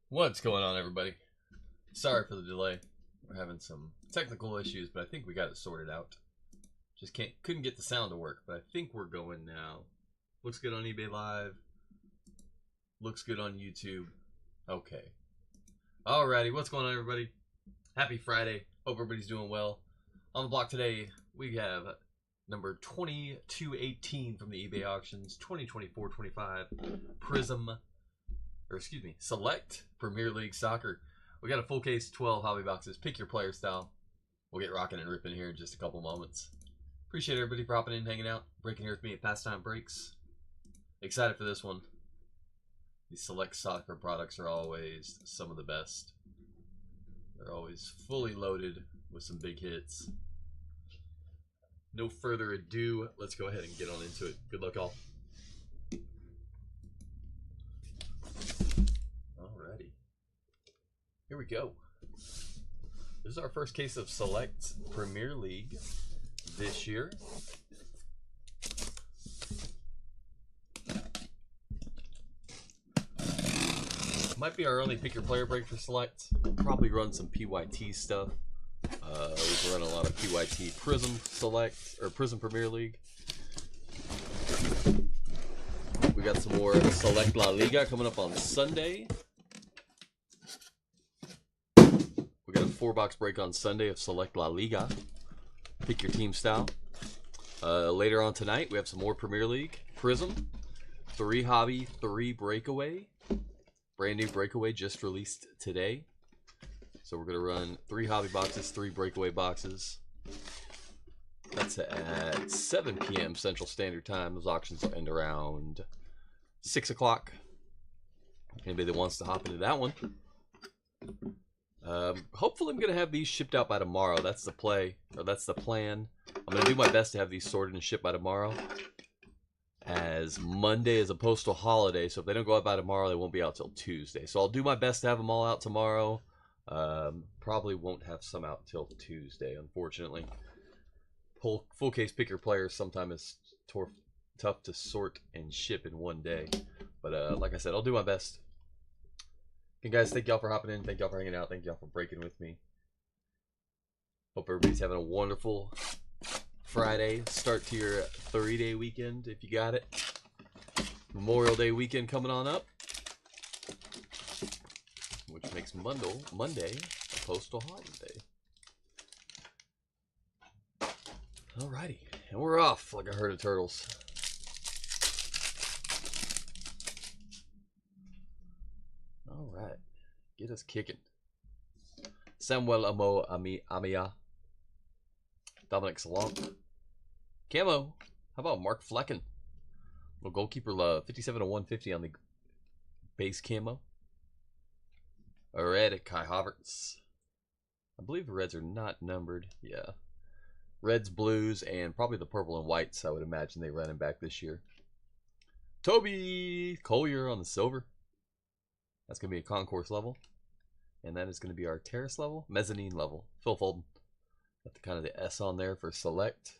What's going on, everybody? Sorry for the delay. We're having some technical issues, but I think we got it sorted out. Just couldn't get the sound to work, but I think we're going now. Looks good on eBay Live. Looks good on YouTube. Okay. Alrighty, what's going on, everybody? Happy Friday. Hope everybody's doing well. On the block today, we have number 2218 from the eBay auctions, 2024-25 Prism, Select Premier League Soccer. We got a full case, 12 hobby boxes. Pick your player style. We'll get rocking and ripping here in just a couple moments. Appreciate everybody dropping in, hanging out, breaking here with me at Pastime Breaks. Excited for this one. These Select Soccer products are always some of the best. They're always fully loaded with some big hits. No further ado, let's go ahead and get on into it. Good luck, all. Alrighty. Here we go. This is our first case of Select Premier League this year. Might be our only pick your player break for Select. We'll probably run some PYT stuff. We've run a lot of PYT Prism Select or Prism Premier League. We got some more Select La Liga coming up on Sunday. We got a 4-box break on Sunday of Select La Liga. Pick your team style. Later on tonight, we have some more Premier League Prism, 3 hobby, 3 breakaway. Brand new breakaway just released today. So we're going to run 3 hobby boxes, 3 breakaway boxes. That's at 7 p.m. Central Standard Time. Those auctions will end around 6 o'clock. Anybody that wants to hop into that one. Hopefully I'm going to have these shipped out by tomorrow. That's the play, or that's the plan. I'm going to do my best to have these sorted and shipped by tomorrow, as Monday is a postal holiday, so if they don't go out by tomorrow, they won't be out till Tuesday. So I'll do my best to have them all out tomorrow. Probably won't have some out till Tuesday, unfortunately. Full case pick your players sometimes is tough to sort and ship in one day. But like I said, I'll do my best. Okay, guys, thank y'all for hopping in. Thank y'all for hanging out. Thank y'all for breaking with me. Hope everybody's having a wonderful Friday. Start to your 30-day weekend if you got it. Memorial Day weekend coming on up, which makes Monday a postal holiday. Alrighty, and we're off like a herd of turtles. Alright, get us kicking. Samuel Amia. Dominic Solanke. Camo. How about Mark Flecken? Little goalkeeper love. 57 to 150 on the base camo. A red at Kai Havertz. I believe the Reds are not numbered. Yeah. Reds, blues, and probably the purple and whites. I would imagine they ran him back this year. Toby Collier on the silver. That's going to be a concourse level. And that is going to be our terrace level. Mezzanine level. Phil Foden. Got the kind of the S on there for Select.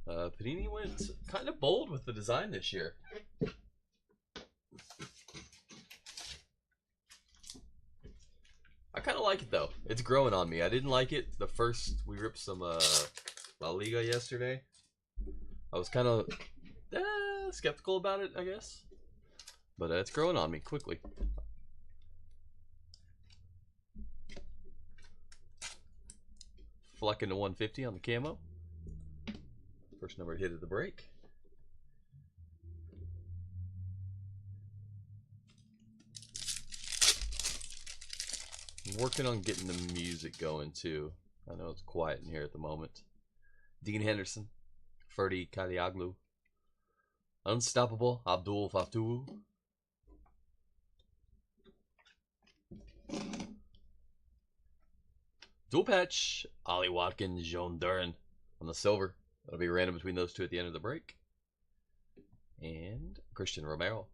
Panini went kind of bold with the design this year. I kind of like it though. It's growing on me. I didn't like it the first we ripped some La Liga yesterday. I was kind of skeptical about it, I guess. But it's growing on me quickly. Flecking to 150 on the camo. First number hit of the break. I'm working on getting the music going too. I know it's quiet in here at the moment. Dean Henderson, Ferdi Kalioglu, Unstoppable Abdul Fattah. Dual patch, Ollie Watkins, Joan Duran on the silver. That'll be random between those two at the end of the break. And Christian Romero.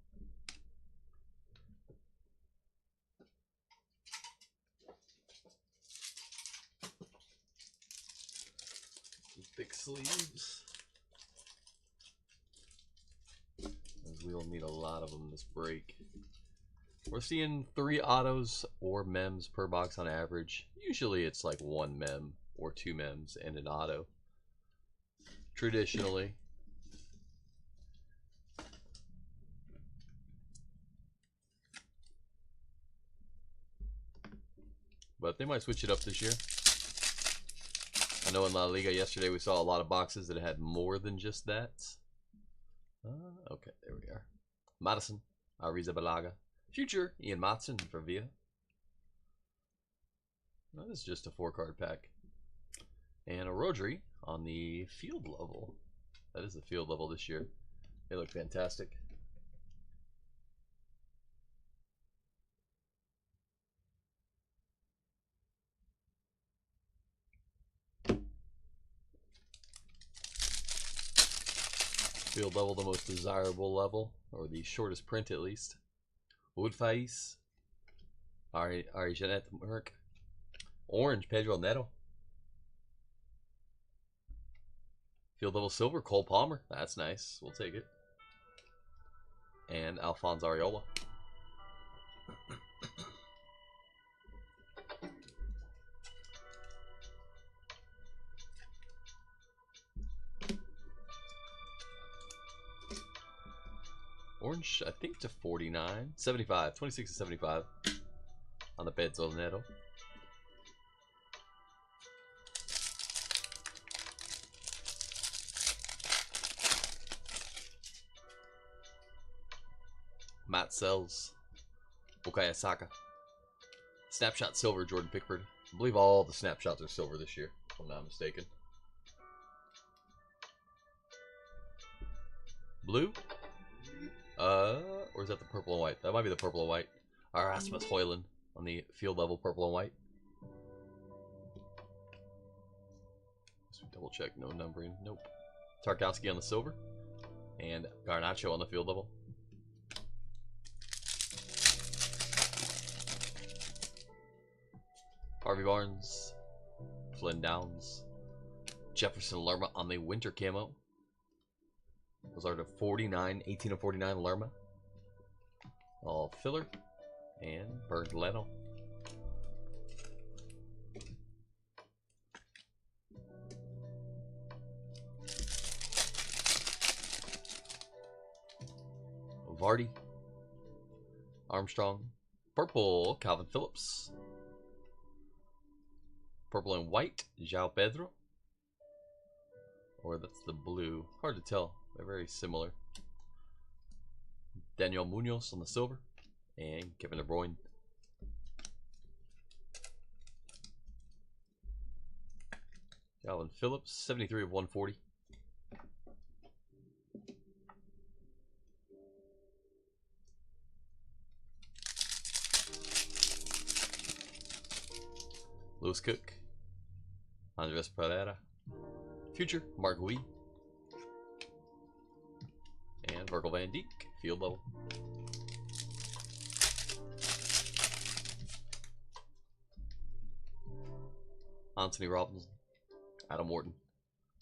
Thick sleeves. As we will need a lot of them this break. We're seeing 3 autos or mems per box on average. Usually it's like 1 mem or 2 mems and an auto. Traditionally. But they might switch it up this year. I know in La Liga yesterday we saw a lot of boxes that had more than just that. Okay, there we are. Madison, Arrizabalaga. Future, Ian Matson for Villa. No, this is just a 4-card pack. And a Rodri on the field level. That is the field level this year. They look fantastic. Field level, the most desirable level, or the shortest print at least. Wood Faiz. Ari Jeanette Merck. Orange, Pedro Neto. Field level silver, Cole Palmer. That's nice. We'll take it. And Alphonse Areola. Orange, I think to 49. 75. 26 to 75 on the Pedro Neto. Matt Sells. Bukayo Saka. Snapshot silver, Jordan Pickford. I believe all the snapshots are silver this year, if I'm not mistaken. Blue? Or is that the purple and white? That might be the purple and white. Erasmus Højlund on the field level purple and white. Just double check, no numbering. Nope. Tarkowski on the silver. And Garnacho on the field level. Harvey Barnes. Flynn Downs. Jefferson Lerma on the winter camo. Those are to 49, 18 of 49 Lerma. All filler. And Bernd Leno. Vardy. Armstrong. Purple, Calvin Phillips. Purple and white, João Pedro. Or that's the blue. Hard to tell. They're very similar. Daniel Munoz on the silver. And Kevin De Bruyne. Calvin Phillips, 73 of 140. Lewis Cook. Andres Pereira. Future, Mark Wee. And Virgil van Dijk, field level. Anthony Robinson. Adam Wharton.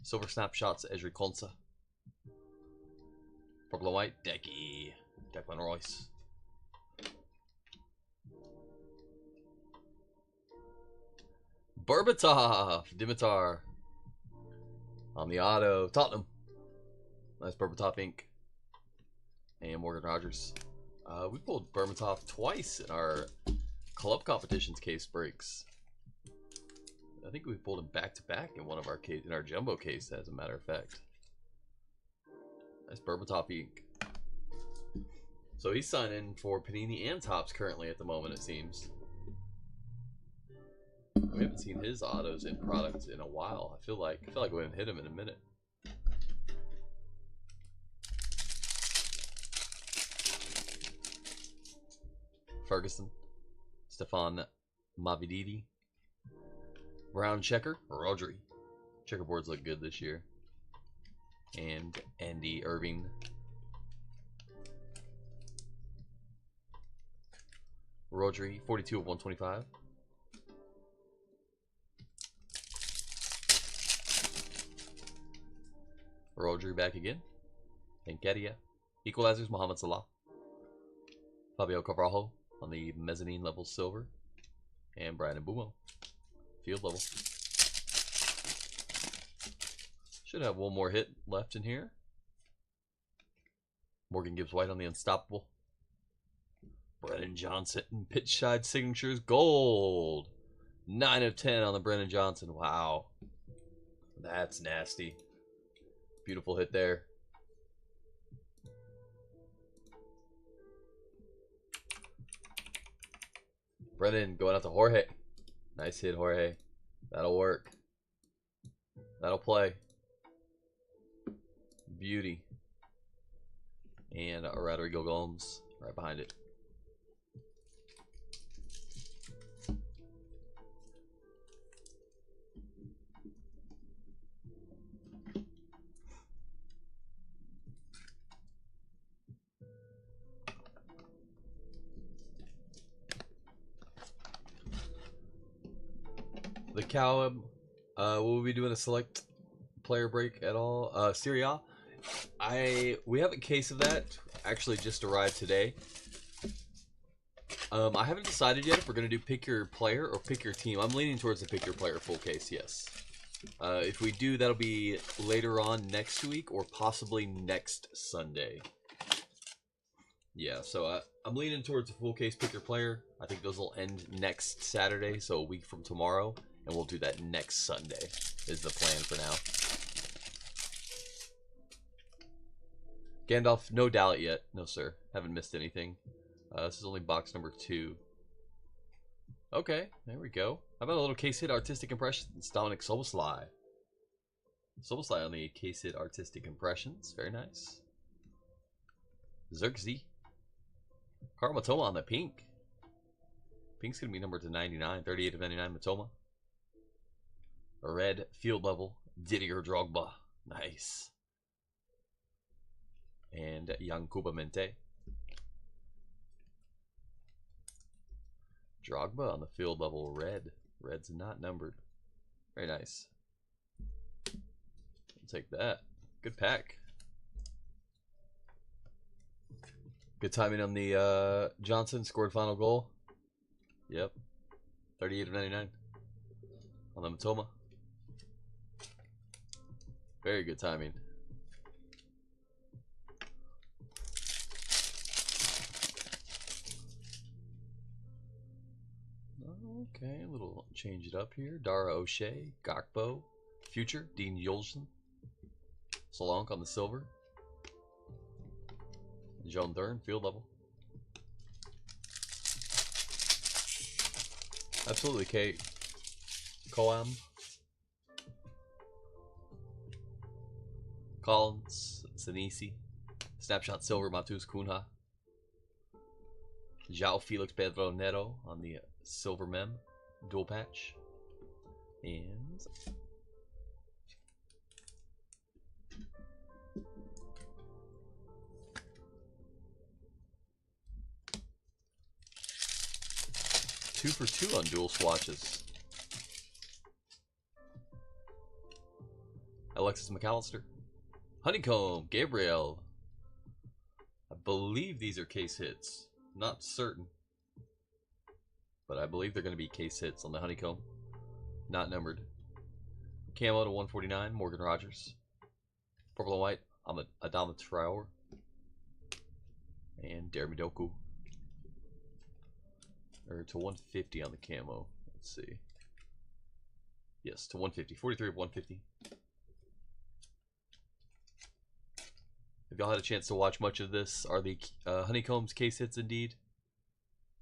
Silver snapshots, Ezri Konsa. Purple and white, Decky. Declan Royce. Berbatov, Dimitar on the auto, Tottenham. Nice Berbatov ink. And Morgan Rogers. We pulled Berbatov twice in our club competitions case breaks. I think we pulled him back to back in one of our case, in our jumbo case, as a matter of fact. Nice Berbatov ink. So he's signing for Panini and Topps currently at the moment, it seems. We haven't seen his autos in product in a while. I feel like we haven't hit him in a minute. Ferguson, Stefan Mavididi, Brown Checker, Rodri. Checkerboards look good this year. And Andy Irving. Rodri, 42 of 125. Rodri back again. Enkedia. Equalizers, Mohamed Salah. Fabio Carvalho. on the mezzanine level silver. And Bryan Mbeumo, field level. Should have one more hit left in here. Morgan Gibbs White on the unstoppable. Brennan Johnson, pitch side signatures, gold. 9 of 10 on the Brennan Johnson. Wow. That's nasty. Beautiful hit there. Brennan going out to Jorge. Nice hit, Jorge. That'll work. That'll play. Beauty. And Rodrigo Gomes right behind it. The Cowab, will we be doing a select player break at all? Serie A? We have a case of that. Actually just arrived today. I haven't decided yet if we're going to do pick your player or pick your team. I'm leaning towards the pick your player full case, yes. If we do, that'll be later on next week or possibly next Sunday. Yeah, so I'm leaning towards a full case pick your player. I think those will end next Saturday, so a week from tomorrow. And we'll do that next Sunday is the plan for now. Gandalf, no Dallet yet. No, sir. Haven't missed anything. This is only box number 2. Okay, there we go. How about a little case hit artistic impressions? Dominic Szoboszlai. Szoboszlai on the case hit artistic impressions. Very nice. Xerxes. Karl Matoma on the pink. Pink's going to be numbered to 99. 38 of 99 Matoma. Red field level Didier Drogba. Nice. And Yankuba Mente. Drogba on the field level red. Red's not numbered. Very nice. I'll take that. Good pack. Good timing on the Johnson. Scored final goal. Yep. 38 of 99. On the Matoma. Very good timing. Okay, a little change it up here. Dara O'Shea, Gakpo, Future, Dean Yolson, Solanke on the silver, Joan Thurn, field level. Absolutely, Kate. Coam. Collins, Senesi, Snapshot Silver, Matheus Cunha, João Felix Pedro Neto on the Silver Mem, dual patch, and two for two on dual swatches. Alexis McAllister. Honeycomb, Gabriel. I believe these are case hits. Not certain. But I believe they're going to be case hits on the Honeycomb. Not numbered. Camo to 149, Morgan Rogers. Purple and white, Adama Traore. And Jeremy Doku. Or to 150 on the camo. Let's see. Yes, to 150. 43 of 150. If y'all had a chance to watch much of this, are the Honeycombs case hits indeed?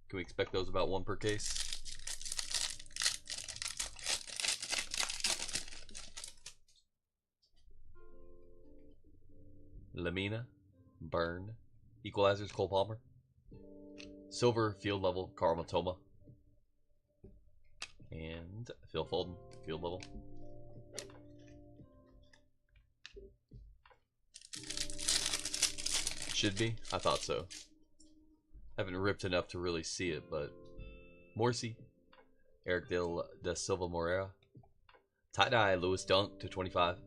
Can we expect those about one per case? Lamina, Burn, Equalizers, Cole Palmer, Silver, field level, Karl Matoma, and Phil Foden, field level. Should be. I thought so. Haven't ripped enough to really see it, but Morsi, Eric da Silva Moreira, tie-dye Lewis Dunk to 25,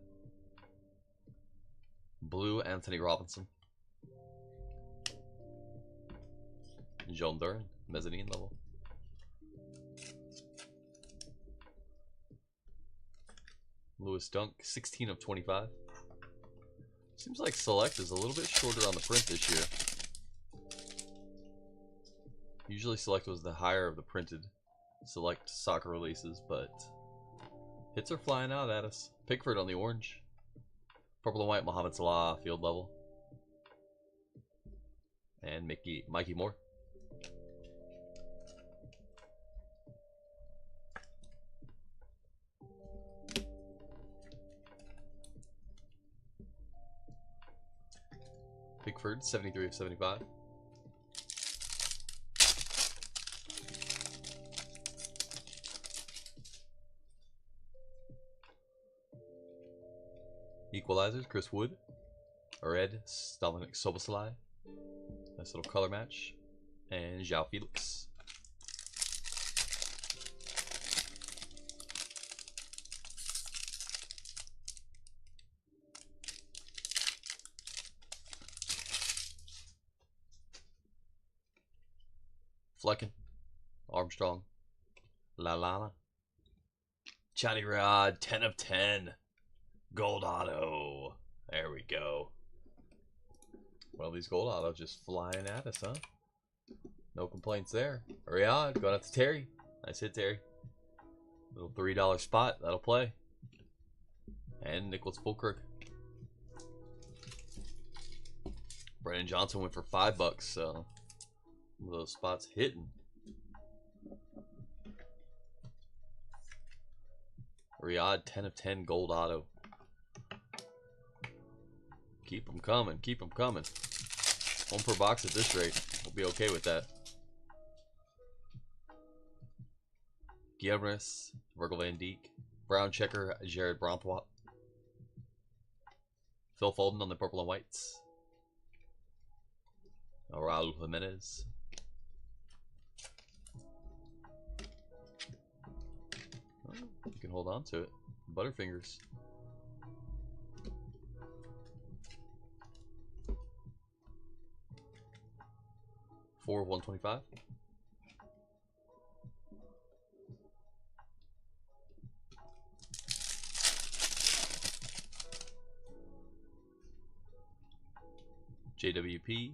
blue Anthony Robinson, Joan Thurn, mezzanine level. Lewis Dunk, 16 of 25. Seems like Select is a little bit shorter on the print this year. Usually Select was the higher of the printed Select soccer releases, but hits are flying out at us. Pickford on the orange. Purple and white, Mohamed Salah, field level. And Mikey Moore. Pickford, 73 of 75. Equalizers, Chris Wood. Red, Dominic Soboslai. Nice little color match. And João Felix. Flecken. Armstrong. Lallana. Johnny Rod, 10 of 10. Gold auto. There we go. Well, these gold autos just flying at us, huh? No complaints there. Riyadh, going out to Terry. Nice hit, Terry. Little $3 spot. That'll play. And Nicholas Fulkirk. Brennan Johnson went for $5, so some of those spots hitting. Riyadh, 10 of 10 gold auto. Keep them coming. Keep them coming. One per box at this rate. We'll be okay with that. Giebris, Virgil van Dijk. Brown checker, Jared Brantwatt. Phil Foden on the purple and whites. Raul Jimenez. Oh, you can hold on to it. Butterfingers. Four of 125. JWP.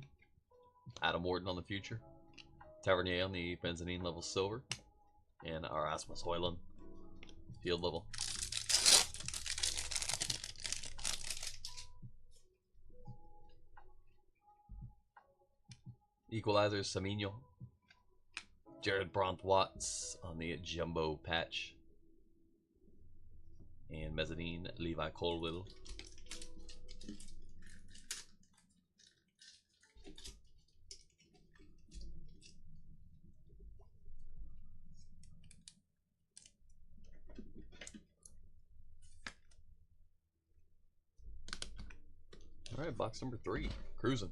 Adam Morton on the future. Tavernier on the Benzanine level silver. And our Erasmus Højlund field level. Equalizer, Saminho. Jared Brantwatt on the jumbo patch. And mezzanine, Levi Colwill. All right, box number 3, cruising.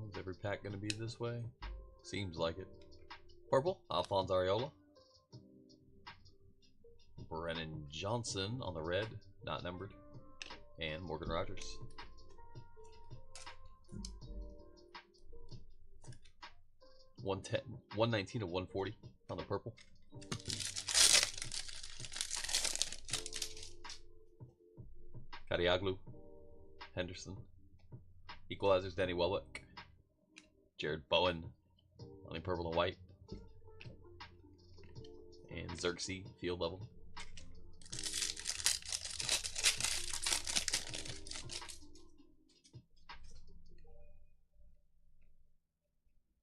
Is every pack going to be this way? Seems like it. Purple, Alphonse Areola. Brennan Johnson on the red, not numbered. And Morgan Rogers. $110, $119 of 140 on the purple. Kadiaglu, Henderson. Equalizers, Danny Welbeck. Jared Bowen on the purple and white. And Xerxes, field level.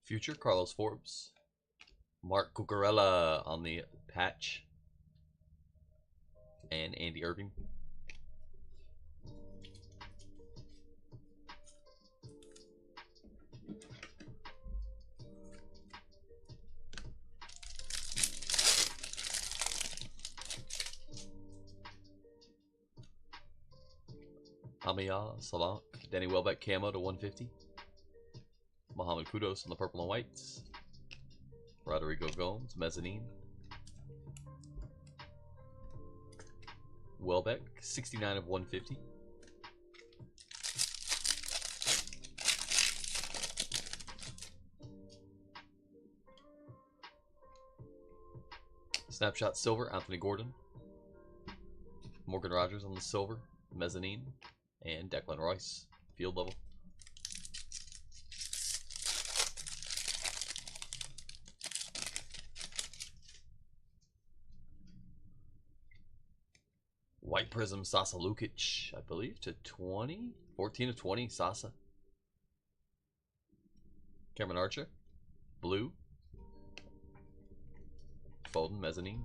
Future, Carlos Forbes. Mark Cucurella on the patch. And Andy Irving. Hamiya Salah, Danny Welbeck camo to 150. Mohamed Kudus on the purple and whites. Rodrigo Gomes, mezzanine. Welbeck, 69 of 150. Snapshot silver, Anthony Gordon. Morgan Rogers on the silver, mezzanine. And Declan Rice, field level. White Prism, Sasa Lukic, I believe, to 20? 14 of 20, Sasa. Cameron Archer, blue. Foden, mezzanine.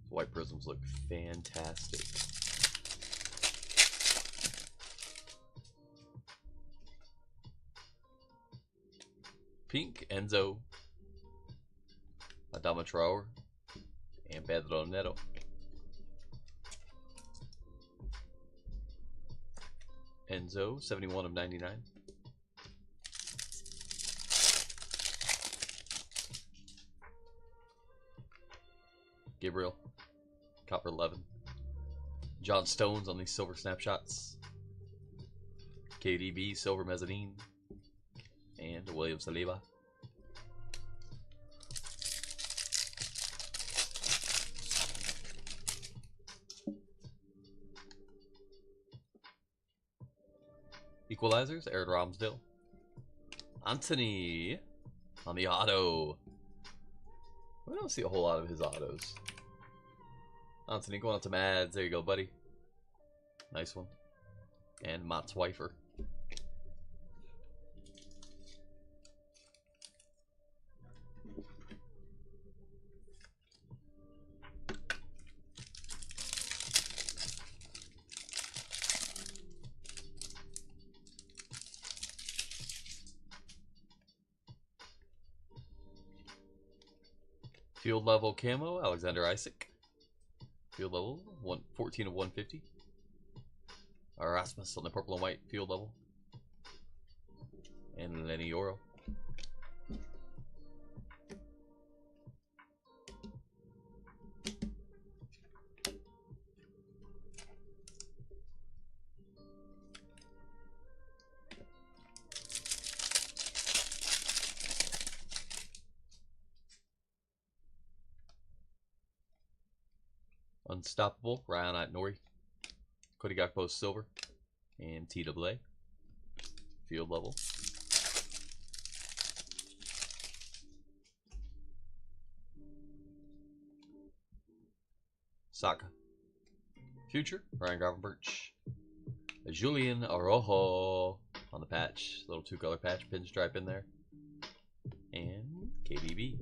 White Prisms look fantastic. Pink, Enzo. Adama Traore. And Pedro Neto. Enzo, 71 of 99. Gabriel, copper 11. John Stones on these silver snapshots. KDB, silver mezzanine. And William Saliba. Equalizers, Aaron Ramsdale. Anthony on the auto. I don't see a whole lot of his autos. Anthony going out to Mads. There you go, buddy. Nice one. And Mats Weifer. Field level camo, Alexander Isak. Field level, 14 of 150. Erasmus on the purple and white, field level. And Lenny Yoro. Unstoppable, Ryan Nori. Cody Gakpo silver. And TAA. Field level. Saka. Future, Ryan Gravenberch. Julian Araujo on the patch. Little two-color patch, pinstripe in there. And KDB.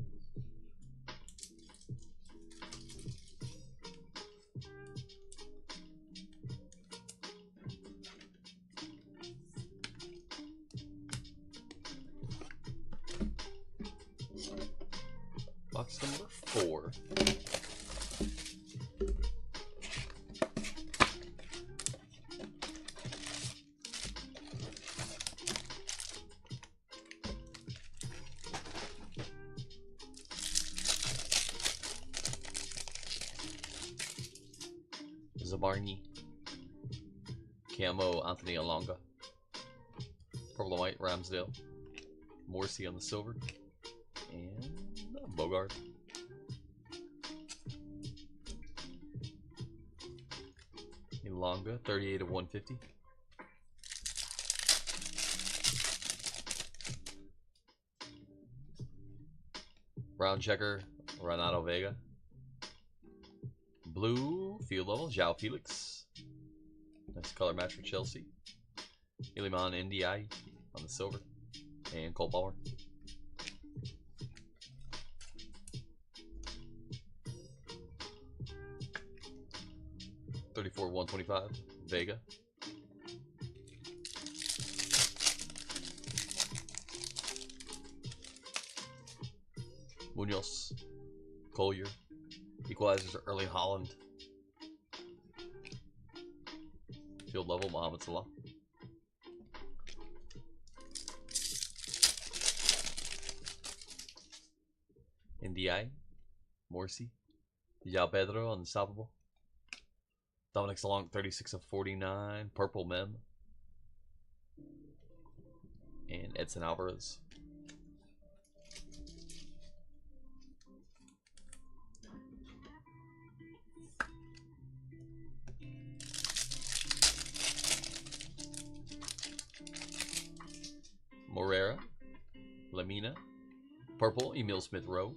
Box number 4. Zabarni. Camo, Anthony Alonga. Purple and white, Ramsdale. Morsi on the silver. And Bogard. Elonga, 38 of 150. Brown checker, Renato Vega. Blue, field level, João Felix. Nice color match for Chelsea. Iliman Ndiaye on the silver. And Cole Palmer. $34 $125, Vega. Munoz, Collier, Equalizers are Erling Haaland. Field level, Mohamed Salah. NDI, Morsi. Yao Pedro, unstoppable. Dominic Salong, 36 of 49. Purple Mem. And Edson Alvarez. Morera. Lamina. Purple, Emil Smith-Rowe.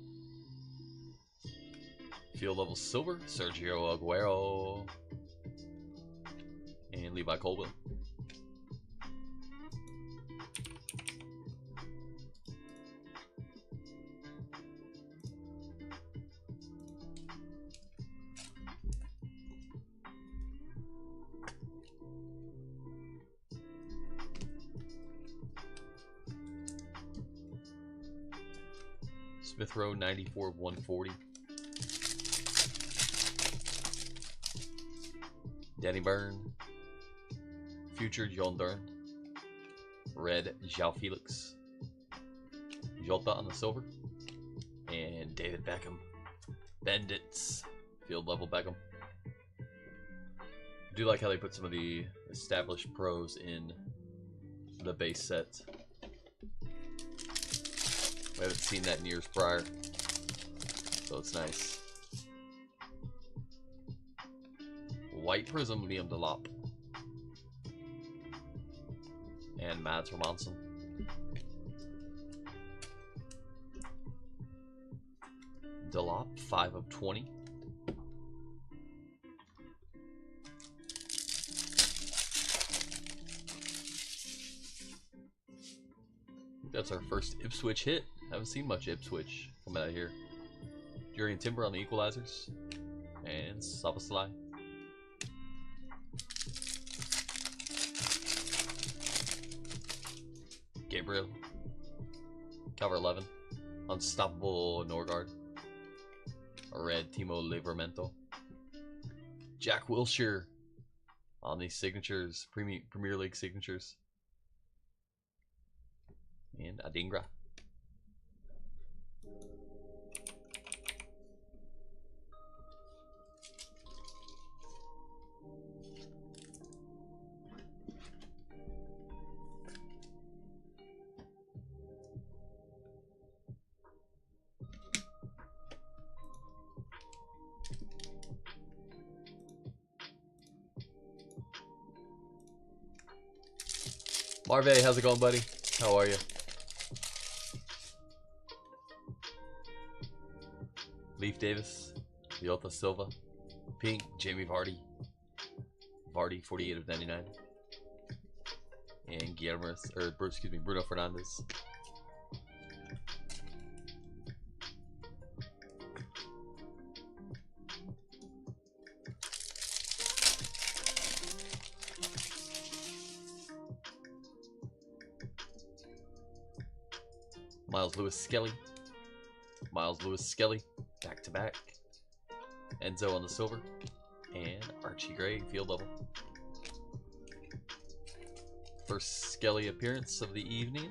Field level silver, Sergio Aguero. And Levi Colwill. Smith Rowe, 94 of 140. Danny Byrne. Future John Dern. Red João Felix. Jota on the silver. And David Beckham. Bandits. Field level Beckham. I do like how they put some of the established pros in the base set. We haven't seen that in years prior, so it's nice. White Prism, Liam Delop. And Mads Hermansen. Delop, 5 of 20. That's our first Ipswich hit. Haven't seen much Ipswich coming out of here. Jurriën Timber on the equalizers. And Szoboszlai. Gabriel. Cover 11. Unstoppable Norgard. A red Timo Livramento. Jack Wilshere on these signatures. Premier League signatures. And Adingra. Marve, how's it going, buddy? How are you? Leaf Davis, Jota Silva, Pink, Jamie Vardy. Vardy, 48 of 99. And Guillermo, or excuse me, Bruno Fernandes. Miles Lewis Skelly. Miles Lewis Skelly. Back to back. Enzo on the silver. And Archie Gray, field level. First Skelly appearance of the evening.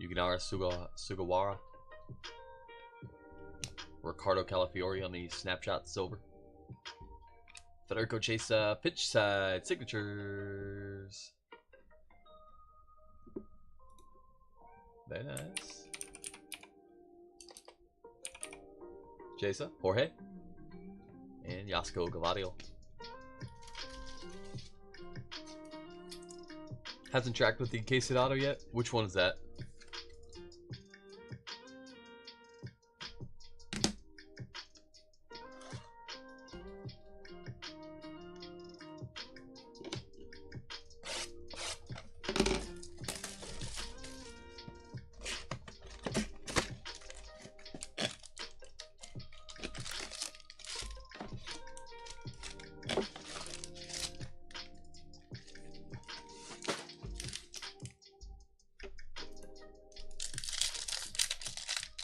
Yuginara Sugawara. Ricardo Calafiori on the snapshot silver. Federico Chiesa pitch side signatures. Very nice. Chiesa, Jorge, and Yasko Gavadio. Hasn't tracked with the Quesadado yet? Which one is that?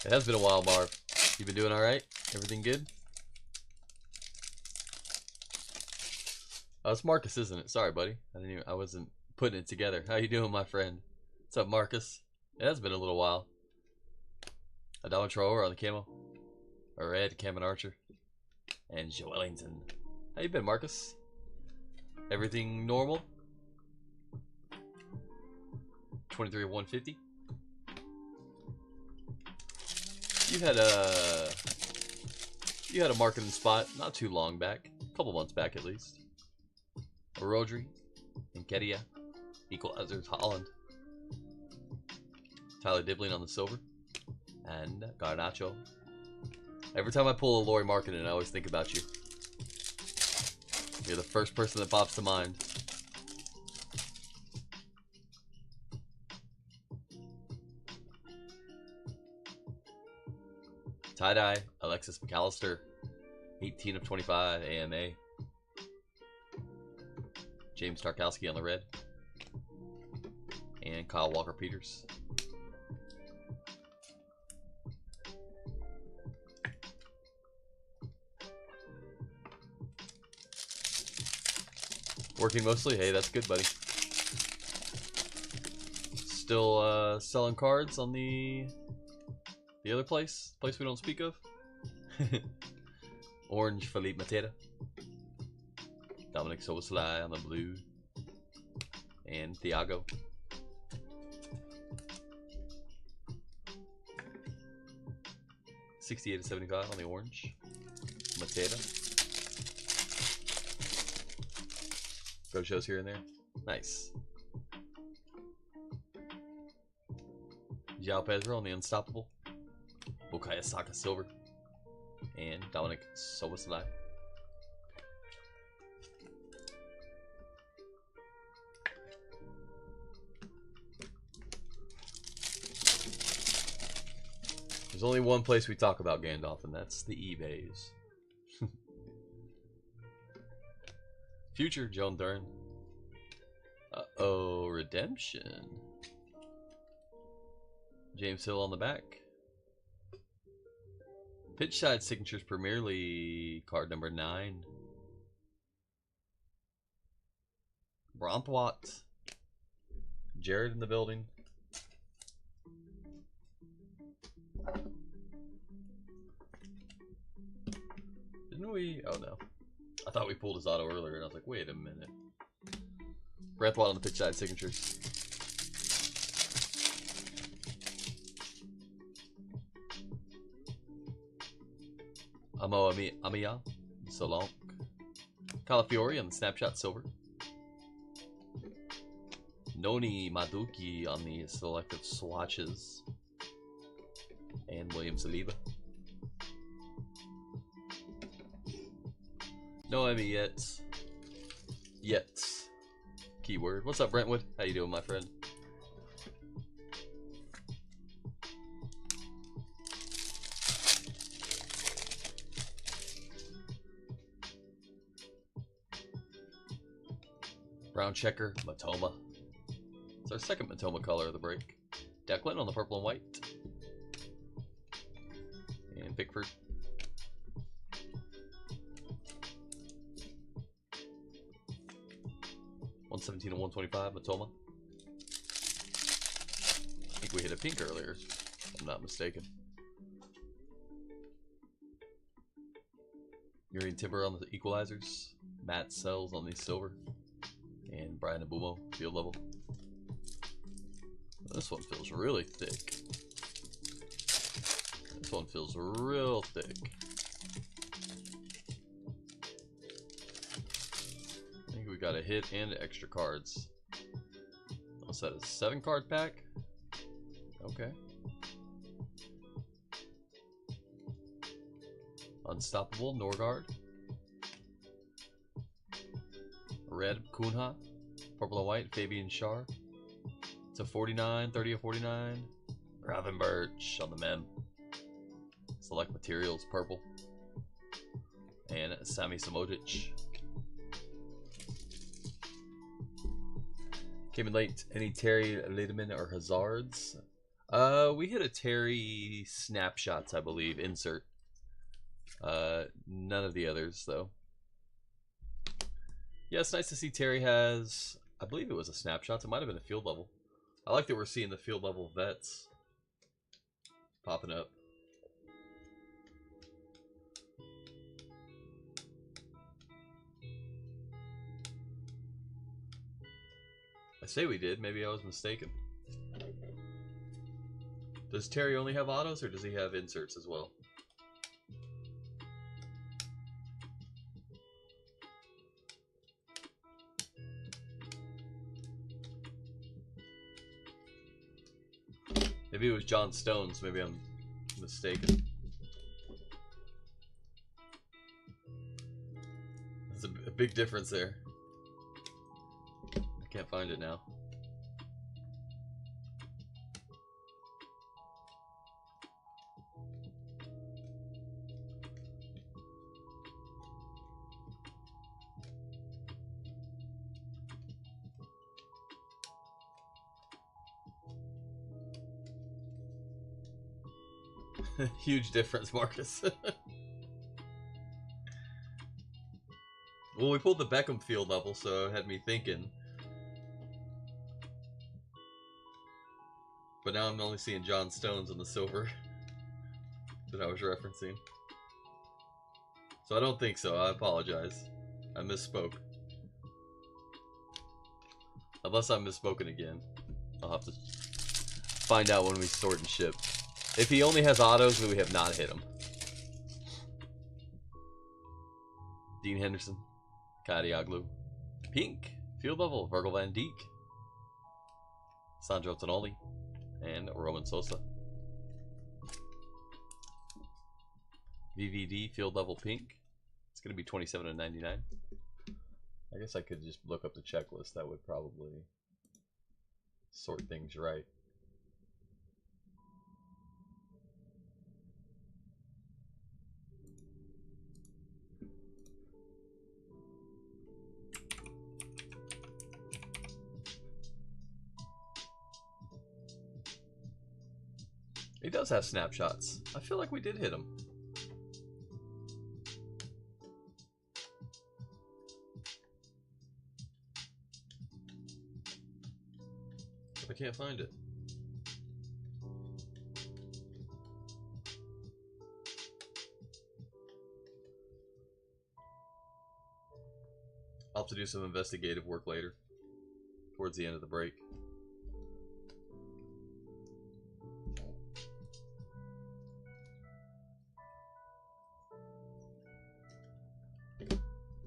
It has been a while, Marv. You been doing all right? Everything good? Oh, it's Marcus, isn't it? Sorry, buddy. I wasn't putting it together. How you doing, my friend? What's up, Marcus? It has been a little while. Adama Traore on the camo. A red Cameron Archer. And Joellington. How you been, Marcus? Everything normal? 23 of 150. You had a marketing spot not too long back, a couple months back at least. A Rodri, Nketiah, Equalizers, Holland, Tyler Dibbling on the silver, and Garnacho. Every time I pull a Lori Markkinen, I always think about you. You're the first person that pops to mind. Tie-dye, Alexis McAllister, 18 of 25, AMA. James Tarkowski on the red. And Kyle Walker-Peters. Working mostly? Hey, that's good, buddy. Still selling cards on the other place we don't speak of. Orange Felipe Mateta, Dominic Soboslai on the blue, and Thiago. $68 to $75 on the orange Mateta. Go shows here and there. Nice. João Pedro on the unstoppable. Bukayo Saka silver. And Dominic Soboslai. There's only one place we talk about Gandalf, and that's the eBays. Future Joan Dern. Uh-oh, redemption. James Hill on the back. Pitchside Signatures Premier League card number 9. Brompwat. Jared in the building. Didn't we? Oh no. I thought we pulled his auto earlier and I was like, wait a minute. Brathwaite on the Pitchside Signatures. Amo Amiya, Solanke, Calafiori on the Snapshot silver, Noni Madueke on the selective swatches, and William Saliba. No Emmy yet. Keyword. What's up, Brentwood? How you doing, my friend? Brown checker, Matoma. It's our second Matoma color of the break. Declan on the purple and white. And Pickford. $117 and $125, Matoma. I think we hit a pink earlier, if I'm not mistaken. Urian Timber on the equalizers. Matt Sells on the silver. And Brian Abumo, field level. This one feels really thick. This one feels real thick. I think we got a hit and extra cards. What's that, a 7-card pack? Okay. Unstoppable, Norgard. Red, Cunha. Purple and white, Fabian Schär. It's a 49, 30 of 49. Gravenberch on the mem. Select materials, purple. And Sami Samojic. Came in late. Any Terry Lideman or Hazards? We hit a Terry snapshots, I believe, insert. None of the others, though. Yeah, it's nice to see Terry has, I believe it was a snapshots. It might have been a field level. I like that we're seeing the field level vets popping up. I say we did. Maybe I was mistaken. Does Terry only have autos, or does he have inserts as well? Maybe it was John Stones. Maybe I'm mistaken. There's a big difference there. I can't find it now. Huge difference, Marcus. Well, we pulled the Beckham field level, so it had me thinking. But now I'm only seeing John Stones on the silver that I was referencing. So I don't think so. I apologize. I misspoke. Unless I'm misspoken again. I'll have to find out when we sort and ship. If he only has autos, then we have not hit him. Dean Henderson. Kadioglu. Pink. Field level. Virgil van Dijk. Sandro Tonali. And Roman Sosa. VVD. Field level pink. It's going to be 27/99. I guess I could just look up the checklist. That would probably sort things right. He does have snapshots. I feel like we did hit him. I can't find it. I'll have to do some investigative work later, towards the end of the break.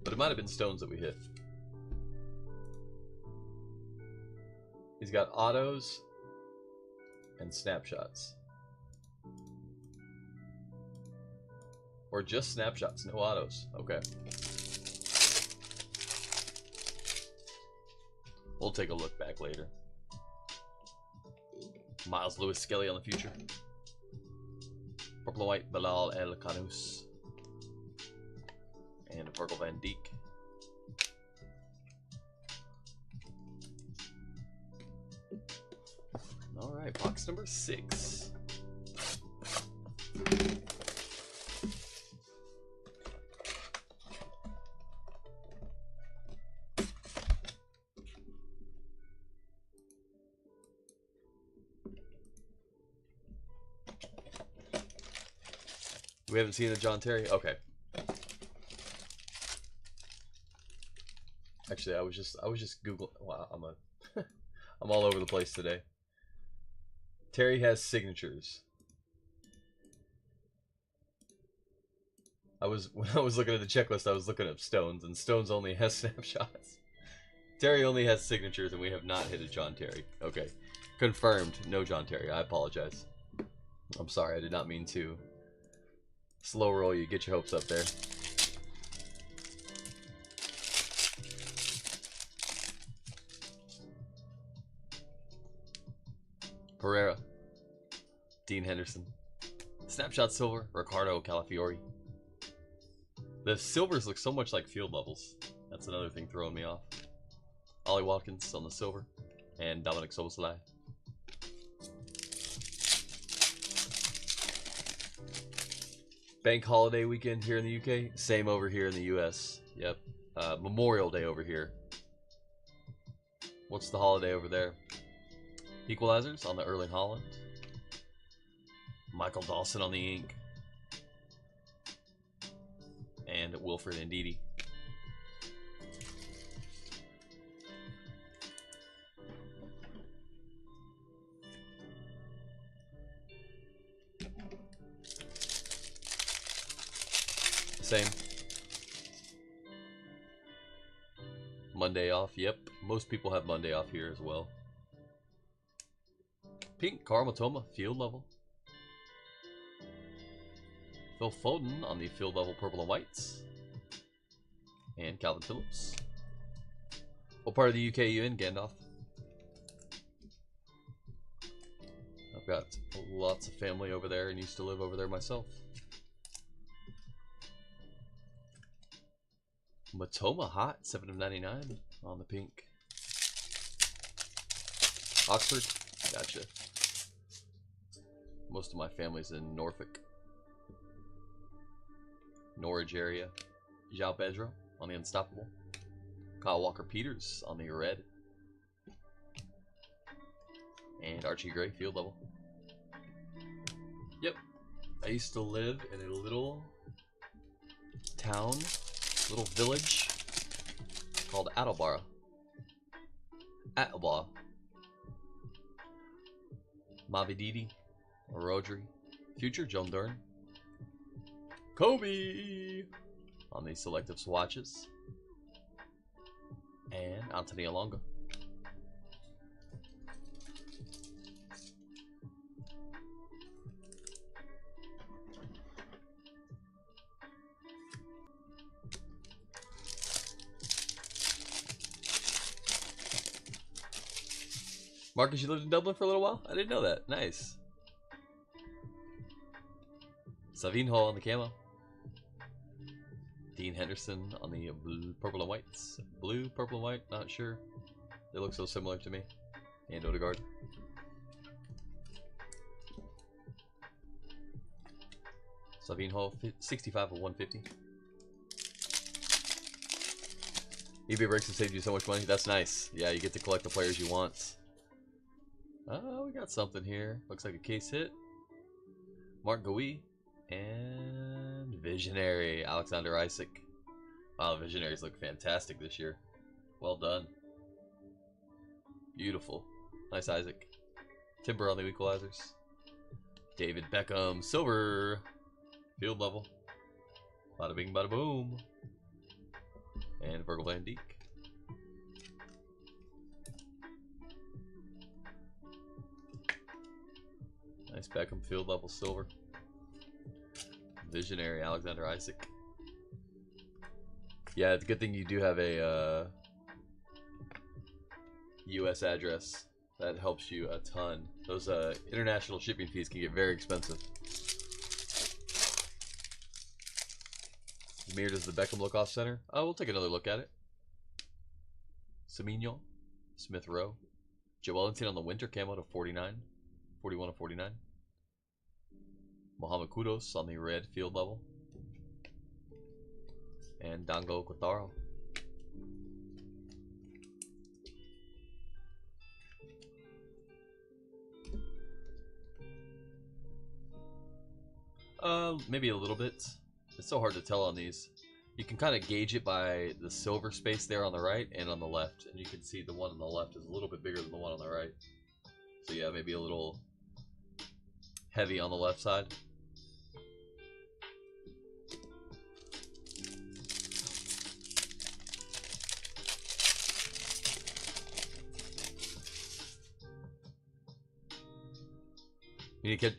But it might have been Stones that we hit. He's got autos and snapshots. Or just snapshots, no autos. Okay. We'll take a look back later. Miles Lewis Skelly on the future. Purple and white Bilal El Khanous. And Virgil van Dijk. Alright, box number 6. We haven't seen the John Terry? Okay. Actually, I was just Googling. Wow, I'm all over the place today. Terry has signatures. When I was looking at the checklist, I was looking at Stones, and Stones only has snapshots. Terry only has signatures, and we have not hit a John Terry. Okay. Confirmed, no John Terry. I apologize. I'm sorry, I did not mean to slow roll you. Get your hopes up there. Pereira. Dean Henderson. Snapshot silver. Ricardo Calafiori. The silvers look so much like field levels. That's another thing throwing me off. Ollie Watkins on the silver. And Dominic Soboslai. Bank holiday weekend here in the UK. Same over here in the US. Yep. Memorial Day over here. What's the holiday over there? Equalizers on the Erling Haaland. Michael Dawson on the ink. And Wilfred Ndidi. Same. Monday off. Yep. Most people have Monday off here as well. Pink, Karl Matoma, field level. Phil Foden on the field level purple and whites. And Calvin Phillips. What part of the UK are you in, Gandalf? I've got lots of family over there and used to live over there myself. Matoma hot, 7 of 99 on the pink. Oxford, gotcha. Most of my family's in Norfolk. Norwich area. João Pedro on the unstoppable. Kyle Walker-Peters on the red. And Archie Gray, field level. Yep. I used to live in a little town, little village called Attleborough. Attleborough. Mavididi, Rodri, future John Dern, Kobe on the selective swatches, and Anthony Alonga. Marcus, you lived in Dublin for a little while? I didn't know that. Nice. Savinho on the camo. Dean Henderson on the blue, purple and whites. Blue, purple and white, not sure. They look so similar to me. And Odegaard. Savinho, 65 of 150. eBay breaks have saved you so much money. That's nice. Yeah, you get to collect the players you want. Oh, we got something here. Looks like a case hit. Mark Gouy. And Visionary, Alexander Isak. Wow, Visionaries look fantastic this year. Well done. Beautiful. Nice Isaac. Timber on the equalizers. David Beckham, silver. Field level. Bada bing, bada boom. And Virgil van Dijk. Nice Beckham, field level silver. Visionary, Alexander Isak. Yeah, it's a good thing you do have a US address. That helps you a ton. Those international shipping fees can get very expensive. Mir, does the Beckham look off center? Oh, we'll take another look at it. Semenyo, Smith Rowe. Joe Wellington on the winter camo to 49. 41 of 49. Mohamed Kudus on the red field level. And Dango Kotaro. Maybe a little bit. It's so hard to tell on these. You can kind of gauge it by the silver space there on the right and on the left. And you can see the one on the left is a little bit bigger than the one on the right. So yeah, maybe a little heavy on the left side.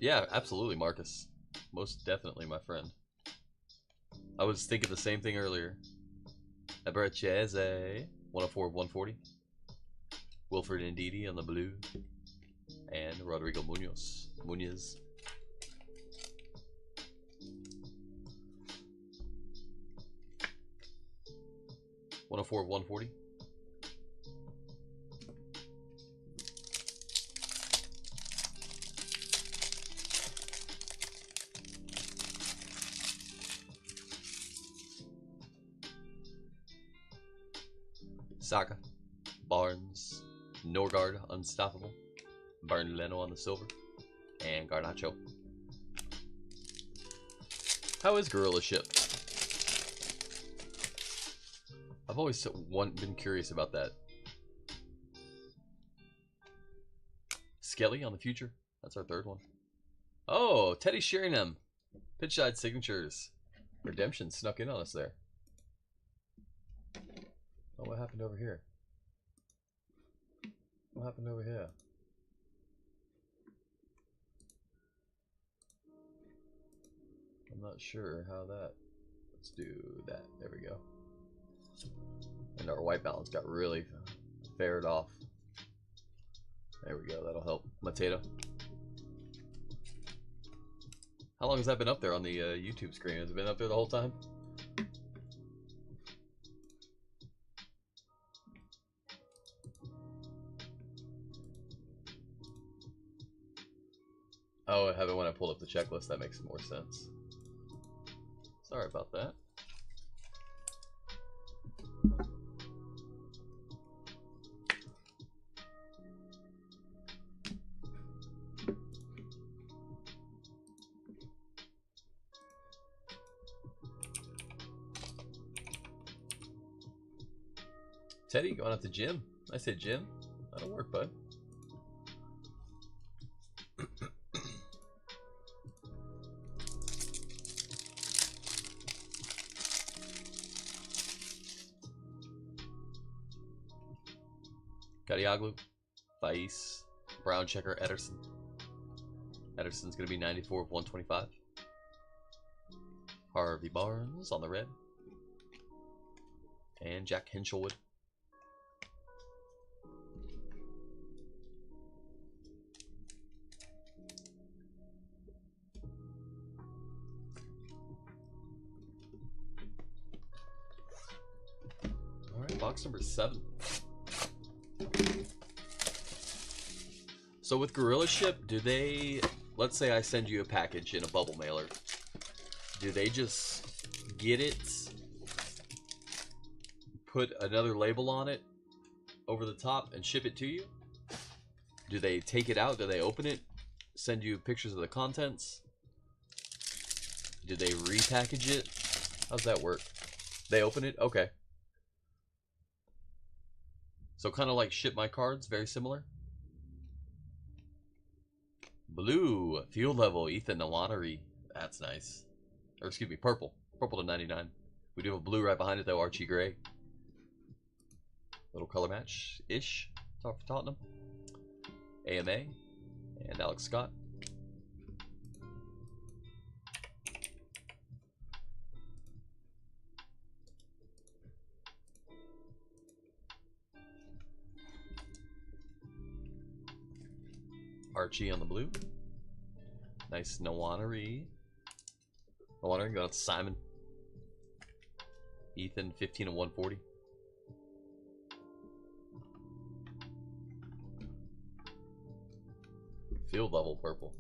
Yeah, absolutely, Marcus. Most definitely, my friend. I was thinking the same thing earlier. Ebercheze, 104 of 140. Wilfred Ndidi on the blue. And Rodrigo Munoz. 104 of 140. Saka, Barnes, Norgard, unstoppable. Burn Leno on the silver. And Garnacho. How is Gorilla Ship? I've always been curious about that. Skelly on the future. That's our third one. Oh, Teddy Sheringham. Pitch side signatures. Redemption snuck in on us there. Oh, what happened over here? What happened over here? I'm not sure how that. Let's do that. There we go. And our white balance got really fared off. There we go. That'll help. Mateta. How long has that been up there on the YouTube screen? Has it been up there the whole time? Oh, I haven't when I pulled up the checklist. That makes more sense. Sorry about that. Teddy going out to gym. I said gym. That'll work, bud. Kadiaglu, Faiz, Brown Checker, Ederson. Ederson's going to be 94 of 125. Harvey Barnes on the red. And Jack Hinchelwood. Alright, box number 7. So with Gorilla Ship, do they, let's say I send you a package in a bubble mailer, do they just get it, put another label on it over the top and ship it to you? Do they take it out? Do they open it? Send you pictures of the contents? Do they repackage it? How's that work? They open it? Okay. So kind of like Ship My Cards, very similar. Blue, field level, Ethan Nwaneri. That's nice. Or excuse me, purple. Purple to 99. We do have a blue right behind it though, Archie Gray. Little color match-ish. Talk for Tottenham. AMA. And Alex Scott. Archie on the blue. Nice Nwaneri. Nwaneri going to Simon. Ethan 15 of 140. Field level purple.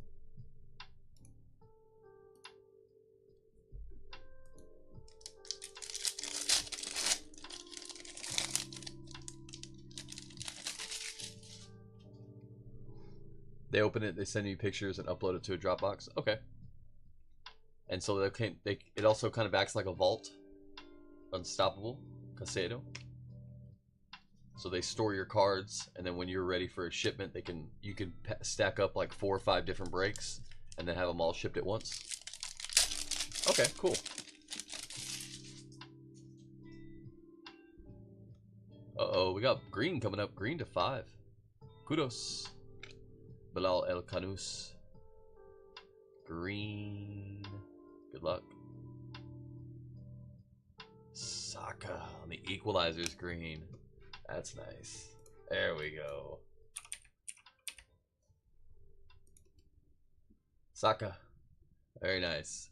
They open it, they send you pictures and upload it to a Dropbox. Okay. And so it also kind of acts like a vault. Unstoppable. Casado. So they store your cards, and then when you're ready for a shipment, you can stack up like 4 or 5 different breaks, and then have them all shipped at once. Okay, cool. Uh-oh, we got green coming up. Green to 5. Kudos. Bilal El Kanous. Green. Good luck. Saka on the equalizers green. That's nice. There we go. Saka. Very nice.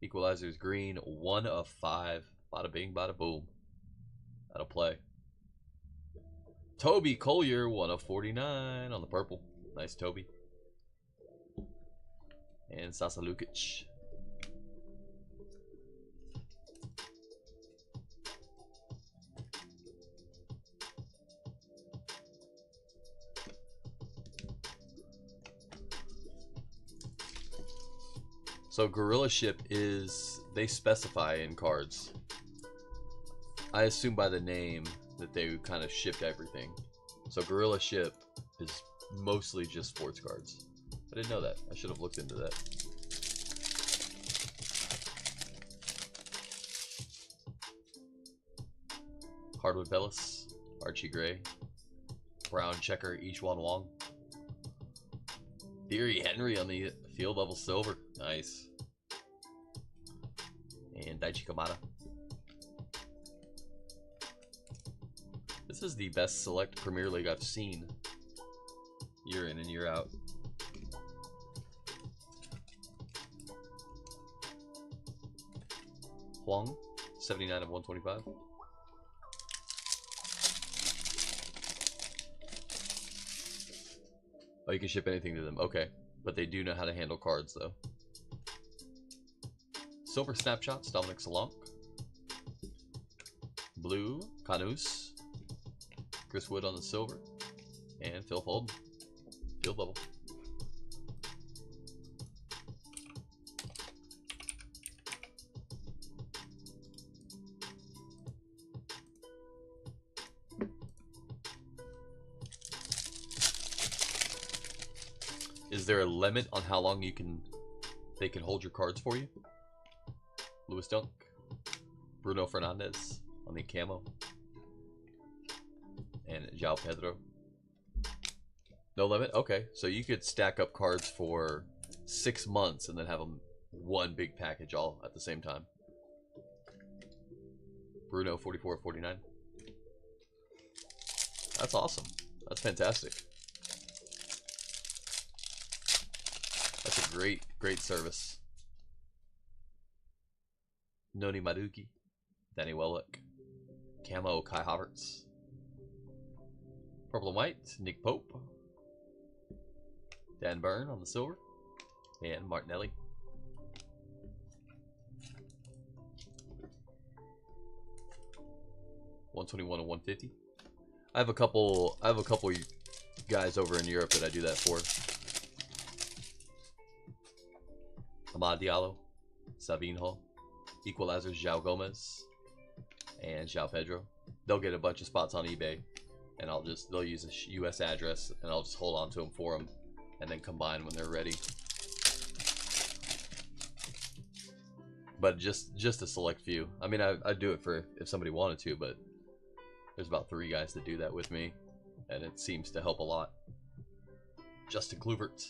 Equalizers green. 1 of 5. Bada bing, bada boom. That'll play. Toby Collier. 1 of 49 on the purple. Nice Toby. And Sasa Lukic. So Gorilla Ship is, they specify in cards. I assume by the name that they kind of shipped everything. So Gorilla Ship is mostly just sports cards. I didn't know that. I should have looked into that. Hardwood Bellis, Archie Gray, Brown Checker, Ichwan Wong, Thierry Henry on the field level silver. Nice. And Daichi Kamada. This is the best select Premier League I've seen. Year in and year out. Huang, 79 of 125. Oh, you can ship anything to them. Okay. But they do know how to handle cards, though. Silver Snapshots, Dominic Solanke. Blue, Canus. Chris Wood on the silver. And Phil Foden. Field level. Is there a limit on how long they can hold your cards for you? Lewis Dunk, Bruno Fernandes on the camo, and João Pedro. No limit? Okay, so you could stack up cards for 6 months and then have them one big package all at the same time. Bruno 44-49. That's awesome. That's fantastic. That's a great service. Noni Maduki, Danny Welbeck, Camo Kai Havertz, Purple and White, Nick Pope, Dan Burn on the silver, and Martinelli. $121 and $150. I have a couple guys over in Europe that I do that for. Amad Diallo, Sabinho, Equalizers, João Gomez, and João Pedro. They'll get a bunch of spots on eBay, and they'll use a US address, and I'll just hold on to them for them, and then combine when they're ready. But just a select few. I mean, I'd do it for if somebody wanted to, but there's about 3 guys that do that with me, and it seems to help a lot. Justin Kluivert,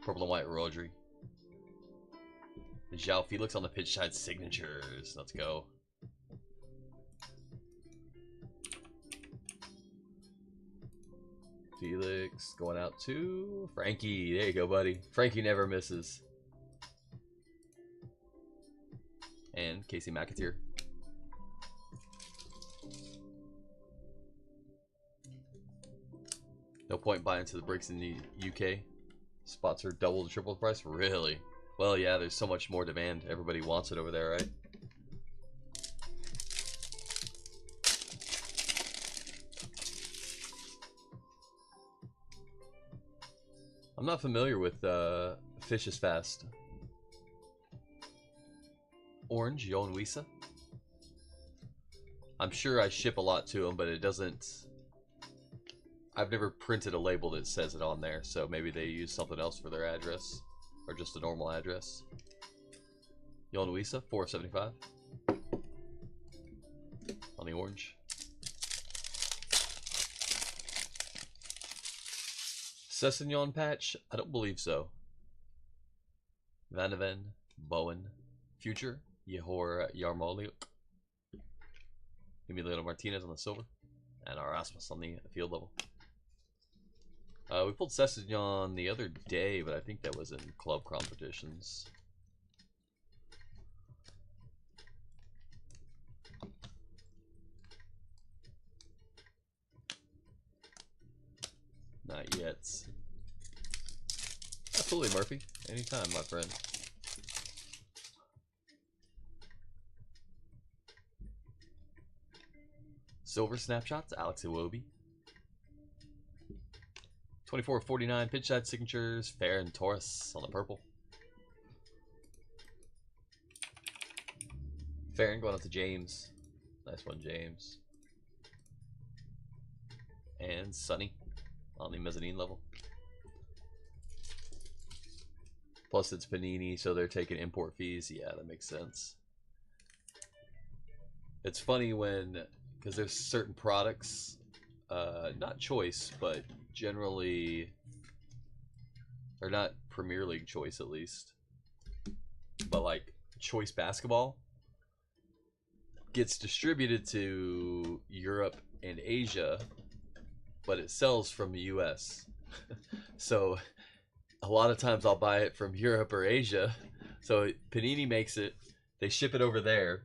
Purple and White Rodri, João Felix on the pitch side signatures. Let's go. Felix going out to Frankie. There you go, buddy. Frankie never misses. And Casey McAteer. No point buying into the breaks in the UK. Spots are double to triple the price. Really? Well, yeah, there's so much more demand. Everybody wants it over there, right? I'm not familiar with Fish is Fast. Orange, Yoan Wissa. I'm sure I ship a lot to them, but it doesn't... I've never printed a label that says it on there, so maybe they use something else for their address. Or just a normal address. Yoan Wissa, $4.75. On the orange. Sessegnon patch? I don't believe so. Van de Ven, Bowen, Future, Yehor Yarmolyuk, Emiliano Martinez on the silver, and Erasmus on the field level. We pulled Sessegnon the other day, but I think that was in club competitions. Not yet. Absolutely, Murphy. Anytime, my friend. Silver snapshots, Alex Iwobi. 24-49 pitch side signatures, Fair and Torres on the purple. Farron going out to James. Nice one, James. And Sunny on the mezzanine level. Plus it's Panini, so they're taking import fees. Yeah, that makes sense. It's funny when, because there's certain products, not choice, but generally, or not Premier League choice at least, but like choice basketball gets distributed to Europe and Asia, but it sells from the US. So a lot of times I'll buy it from Europe or Asia. So Panini makes it, they ship it over there.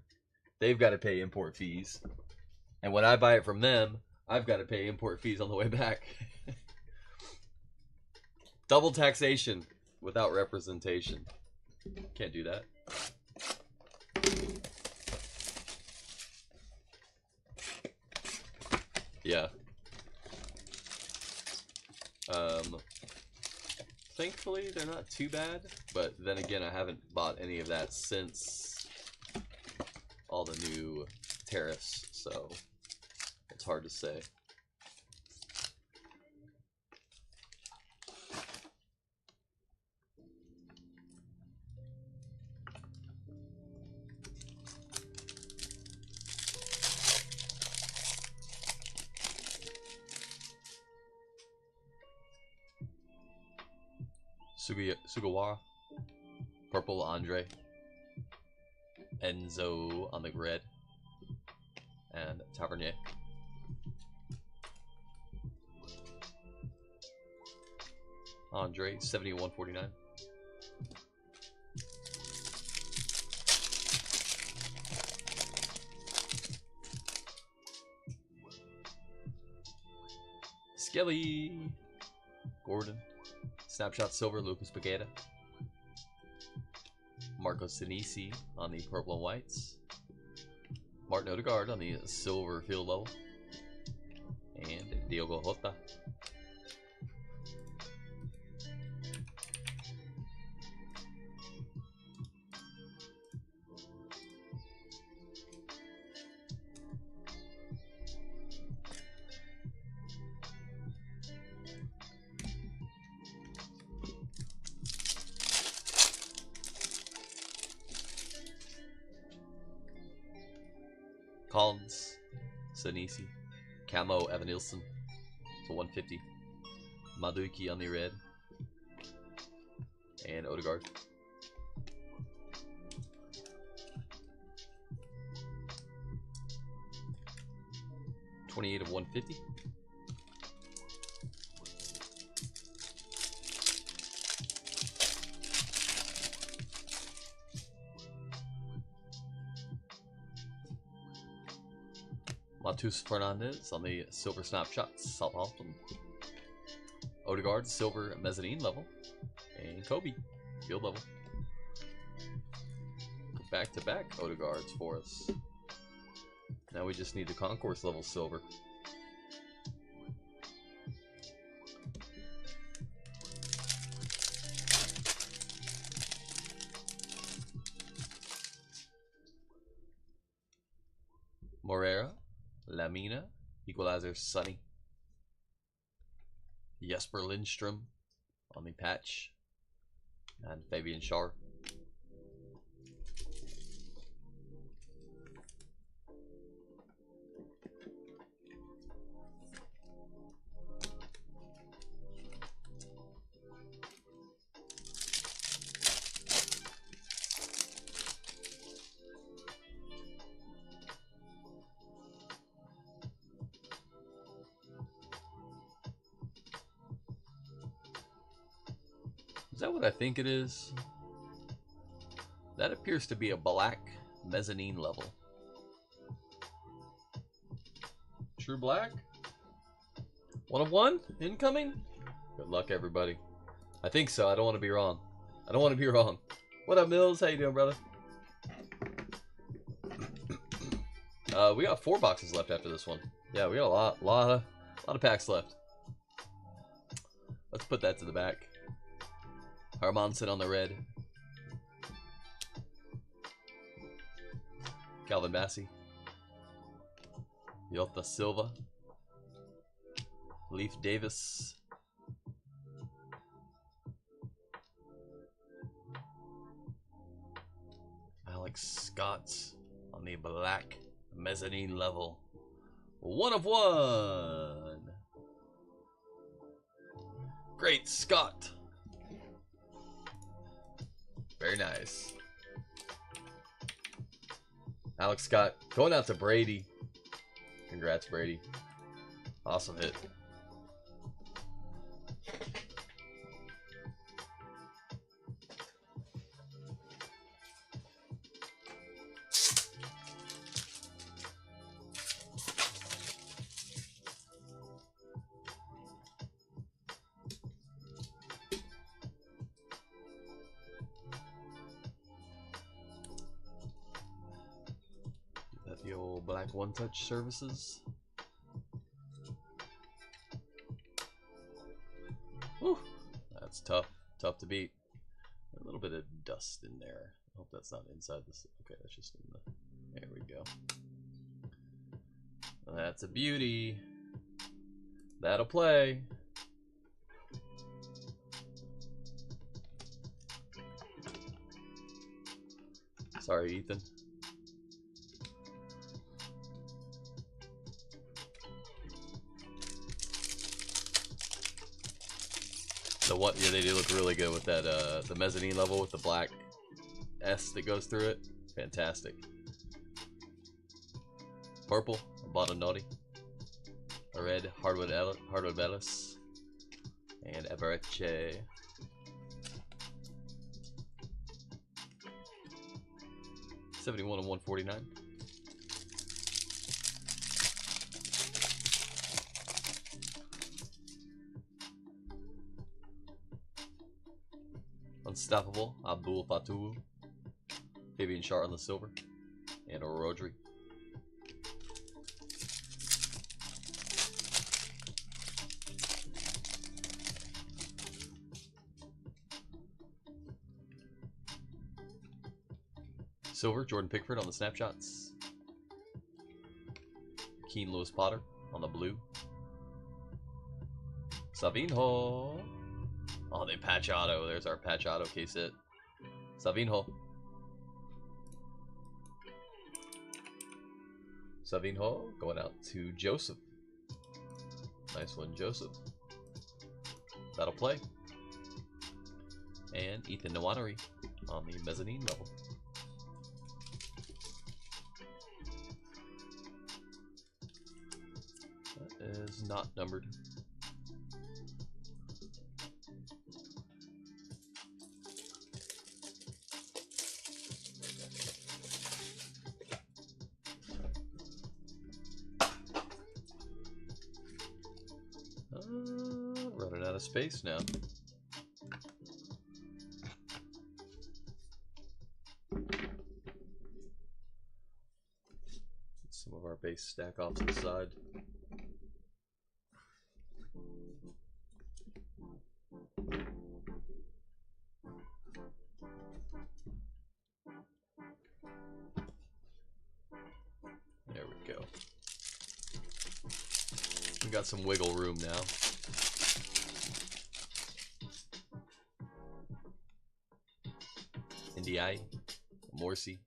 They've got to pay import fees. And when I buy it from them, I've got to pay import fees on the way back. Double taxation without representation. Can't do that. Yeah. Thankfully, they're not too bad. But then again, I haven't bought any of that since all the new tariffs. So it's hard to say. Sugawara, purple Andre, Enzo on the red, and Tavernier. Andre 71.49. Skelly, Gordon. Snapshot silver, Lucas Paqueta. Marco Sinisi on the purple and whites. Martin Odegaard on the silver field level. And Diogo Jota. Collins, Sinisi, Camo, Evan Nilsson to 150. Maduiki on the red. And Odegaard. $28 of 150. Matheus Fernandes on the silver snapshots, Southampton. Odegaard, silver mezzanine level. And Kobe, field level. Back-to-back Odegaards for us. Now we just need the concourse level silver. Moreira, Lamina, equalizer Sunny. Jesper Lindstrom on the patch. And Fabian Schär. Is that what I think it is? That appears to be a black mezzanine level. True black? 1 of 1? Incoming? Good luck, everybody. I think so. I don't want to be wrong. I don't want to be wrong. What up, Mills? How you doing, brother? We got 4 boxes left after this one. Yeah, we got a lot of packs left. Let's put that to the back. Hermansen on the red. Calvin Massey. Jota Silva. Leif Davis. Alex Scott on the black mezzanine level. 1 of 1. Great Scott. Very nice. Alex Scott going out to Brady. Congrats, Brady. Awesome hit. The old black one-touch services. Whew, that's tough to beat. A little bit of dust in there. I hope that's not inside this. Okay, that's just in the. There we go. That's a beauty. That'll play. Sorry, Ethan. The what? Yeah, they do look really good with that. The mezzanine level with the black S that goes through it. Fantastic. Purple, Bononotti. A red, Hardwood Ellis, and Evereche. $71 and $149. Unstoppable, Abdul Fatou. Fabian Schär on the silver. And a Rodri. Silver, Jordan Pickford on the snapshots. Keen Lewis Potter on the blue. Savinho. Oh, they patch auto. There's our patch auto case hit. Savinho. Savinho going out to Joseph. Nice one, Joseph. That'll play. And Ethan Nwaneri on the mezzanine level. That is not numbered. Running out of space now. Some of our base stack off to the side. There we go. We got some wiggle room now. Ndiaye, Morsi.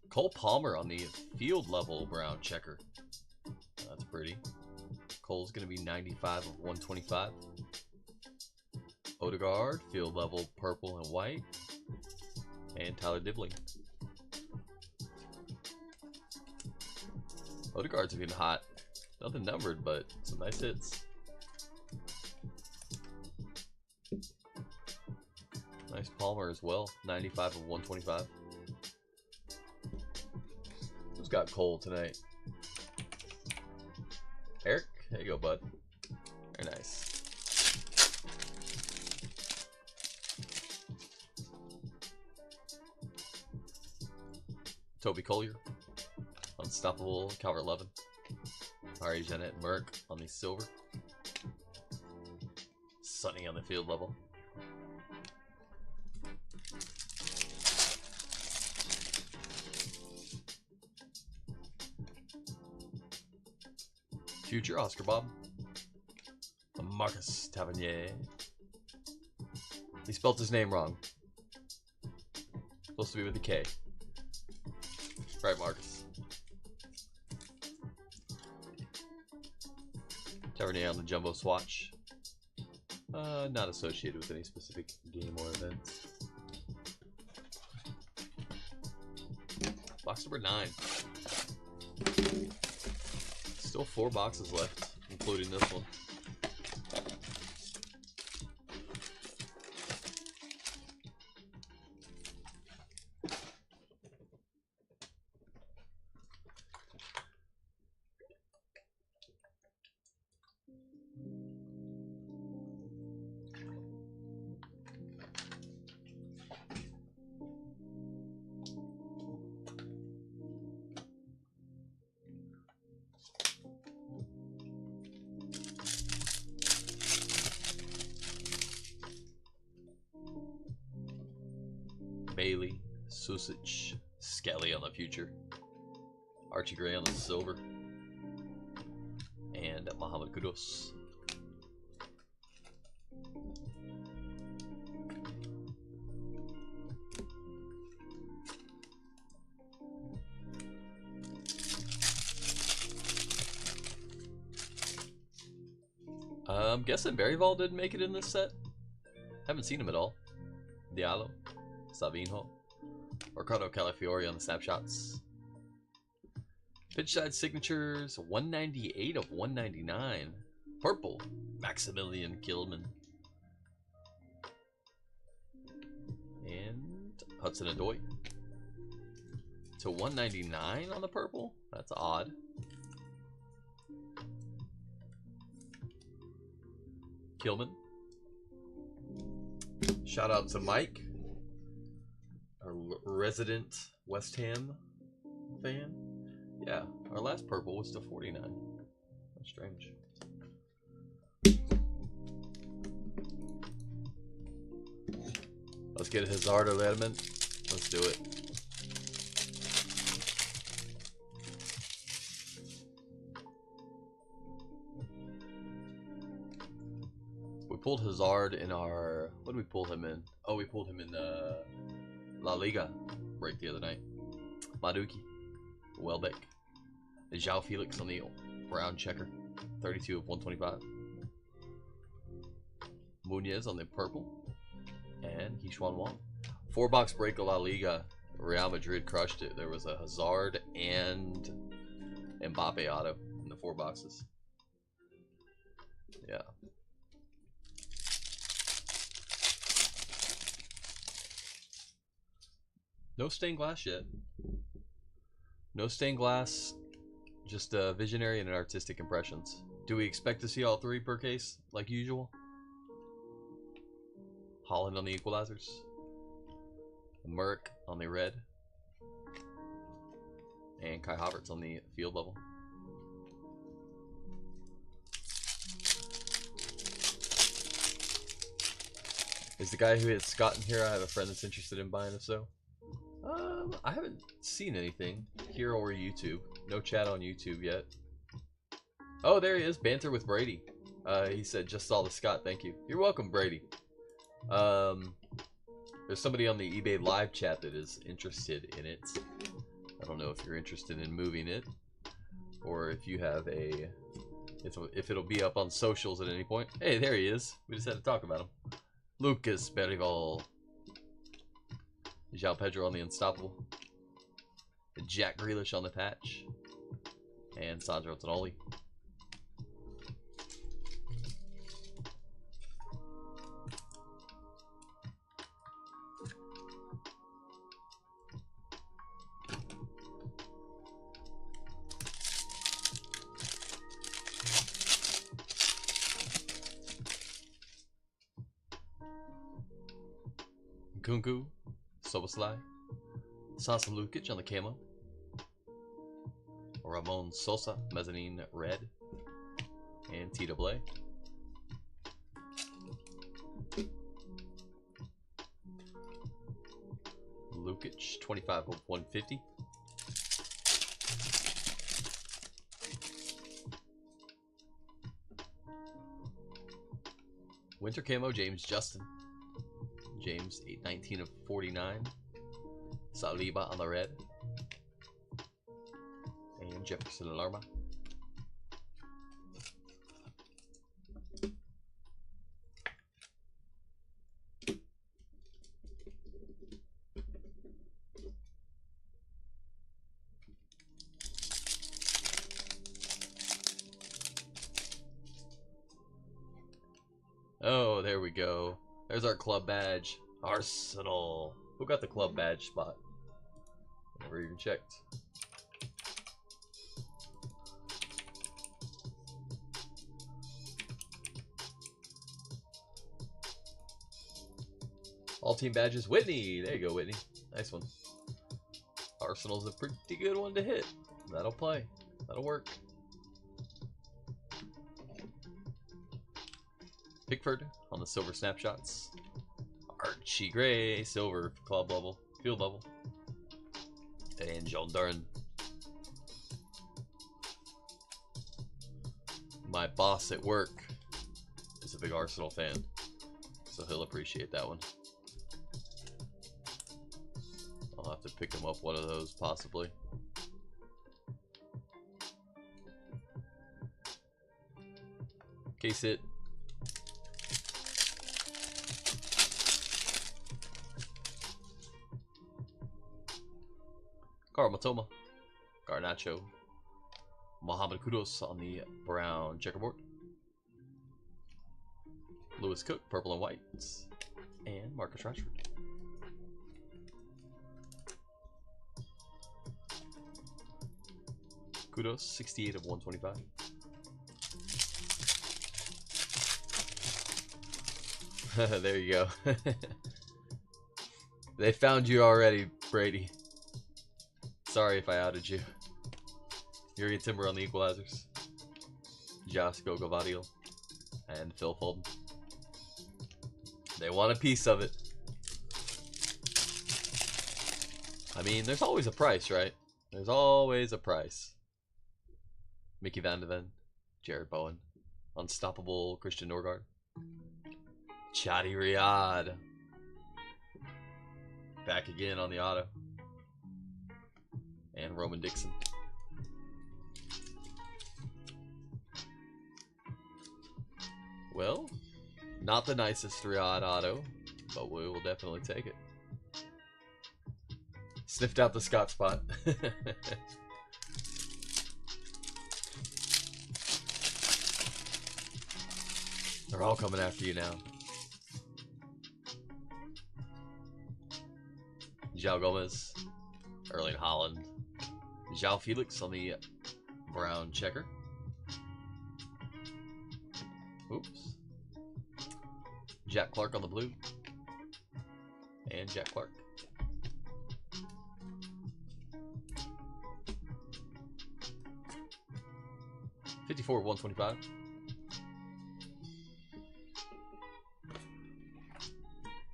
Cole Palmer on the field level brown checker. That's pretty. Cole's going to be 95 of 125. Odegaard, field level purple and white. And Tyler Dibbling. Odegaard's been hot. Nothing numbered, but some nice hits. Nice Palmer as well. 95 of 125. Who's got Cole tonight? Eric? There you go, bud. Very nice. Toby Collier. Unstoppable. Calvert-Levin. Ari Jeanette Merck on the silver. Sunny on the field level. future, Oscar Bob. Marcus Tavernier. He spelled his name wrong. Supposed to be with a K. Right, Marcus. Tavernier on the Jumbo Swatch. Not associated with any specific game or events. Box number 9. Still 4 boxes left, including this one. Bailey, Susic, Skelly on the future, Archie Gray on the silver, and Mohamed Kudus. I'm guessing Berryval didn't make it in this set. Haven't seen him at all. Diallo, Savinho, Ricardo Calafiori on the snapshots. Pitch side signatures, 198 of 199. Purple, Maximilian Gilman. And Hudson Odoi. To 199 on the purple? That's odd. Gilman. Shout out to Mike, our resident West Ham fan. Yeah, our last purple was to 49. That's strange. Let's get Hazard or Letterman. Let's do it. We pulled Hazard in our... What did we pull him in? Oh, we pulled him in La Liga break the other night. Maduki, Welbeck, João Felix on the brown checker, 32 of 125. Munez on the purple, and Hee-Chuan Wang. 4-box break of La Liga. Real Madrid crushed it. There was a Hazard and Mbappe auto in the 4 boxes. Yeah. No stained glass yet. No stained glass, just visionary and artistic impressions. Do we expect to see all 3 per case, like usual? Holland on the equalizers. Merck on the red. And Kai Havertz on the field level. Is the guy who hit Scott in here? I have a friend that's interested in buying, if so. I haven't seen anything here or YouTube. No chat on YouTube yet. Oh, there he is. Banter with Brady. He said, just saw the Scott. Thank you. You're welcome, Brady. There's somebody on the eBay live chat that is interested in it. I don't know if you're interested in moving it, or if you have a... if it'll be up on socials at any point. Hey, there he is. We just had to talk about him. Lucas Berrival. João Pedro on the unstoppable. Jack Grealish on the patch. And Sandro Tonali. Kunku, Soboslai, Sasa Lukic on the camo, Ramon Sosa, mezzanine red, and Tito Blay. Lukic, 25 of 150. Winter camo, James Justin. James 819 of 49. Saliba on the red. And Jefferson Alarma. Oh, there we go. There's our club badge. Arsenal. Who got the club badge spot? Never even checked. All team badges. Whitney. There you go, Whitney. Nice one. Arsenal's a pretty good one to hit. That'll play. That'll work. Pickford on the silver snapshots. Archie Gray, silver club level, field level. And John Durn. My boss at work is a big Arsenal fan, so he'll appreciate that one. I'll have to pick him up one of those, possibly. Case hit. Karl Matoma, Garnacho, Mohamed Kudus on the brown checkerboard, Lewis Cook, purple and white, and Marcus Rashford. Kudus, 68 of 125. There you go. They found you already, Brady. Sorry if I outed you. Jurgen Timber on the equalizers. Josko Gavadio and Phil Foden. They want a piece of it. I mean, there's always a price, right? There's always a price. Mickey Van de Ven, Jared Bowen, Unstoppable Christian Norgard, Chadi Riyadh, back again on the auto. And Roman Dixon. Well, not the nicest Riyadh auto, but we will definitely take it. Sniffed out the Scott spot. They're all coming after you now. João Gomez, Erling Haaland, João Felix on the brown checker. Oops. Jack Clark on the blue. And Jack Clark. $54 of 125.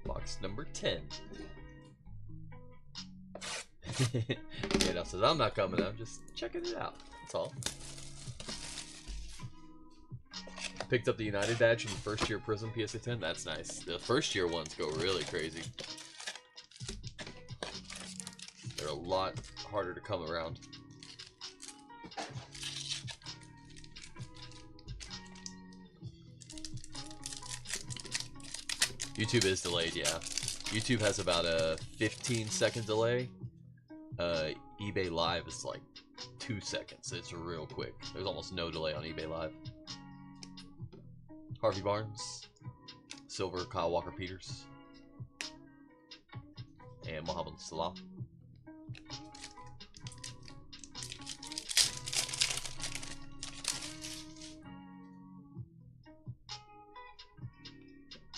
Box number 10. Gandalf says, I'm not coming, I'm just checking it out. That's all. Picked up the United badge from the first year Prism PSA 10. That's nice. The first year ones go really crazy. They're a lot harder to come around. YouTube is delayed, yeah. YouTube has about a 15-second delay. eBay Live is like 2 seconds. It's real quick. There's almost no delay on eBay Live. Harvey Barnes, silver Kyle Walker-Peters, and Mohamed Salah.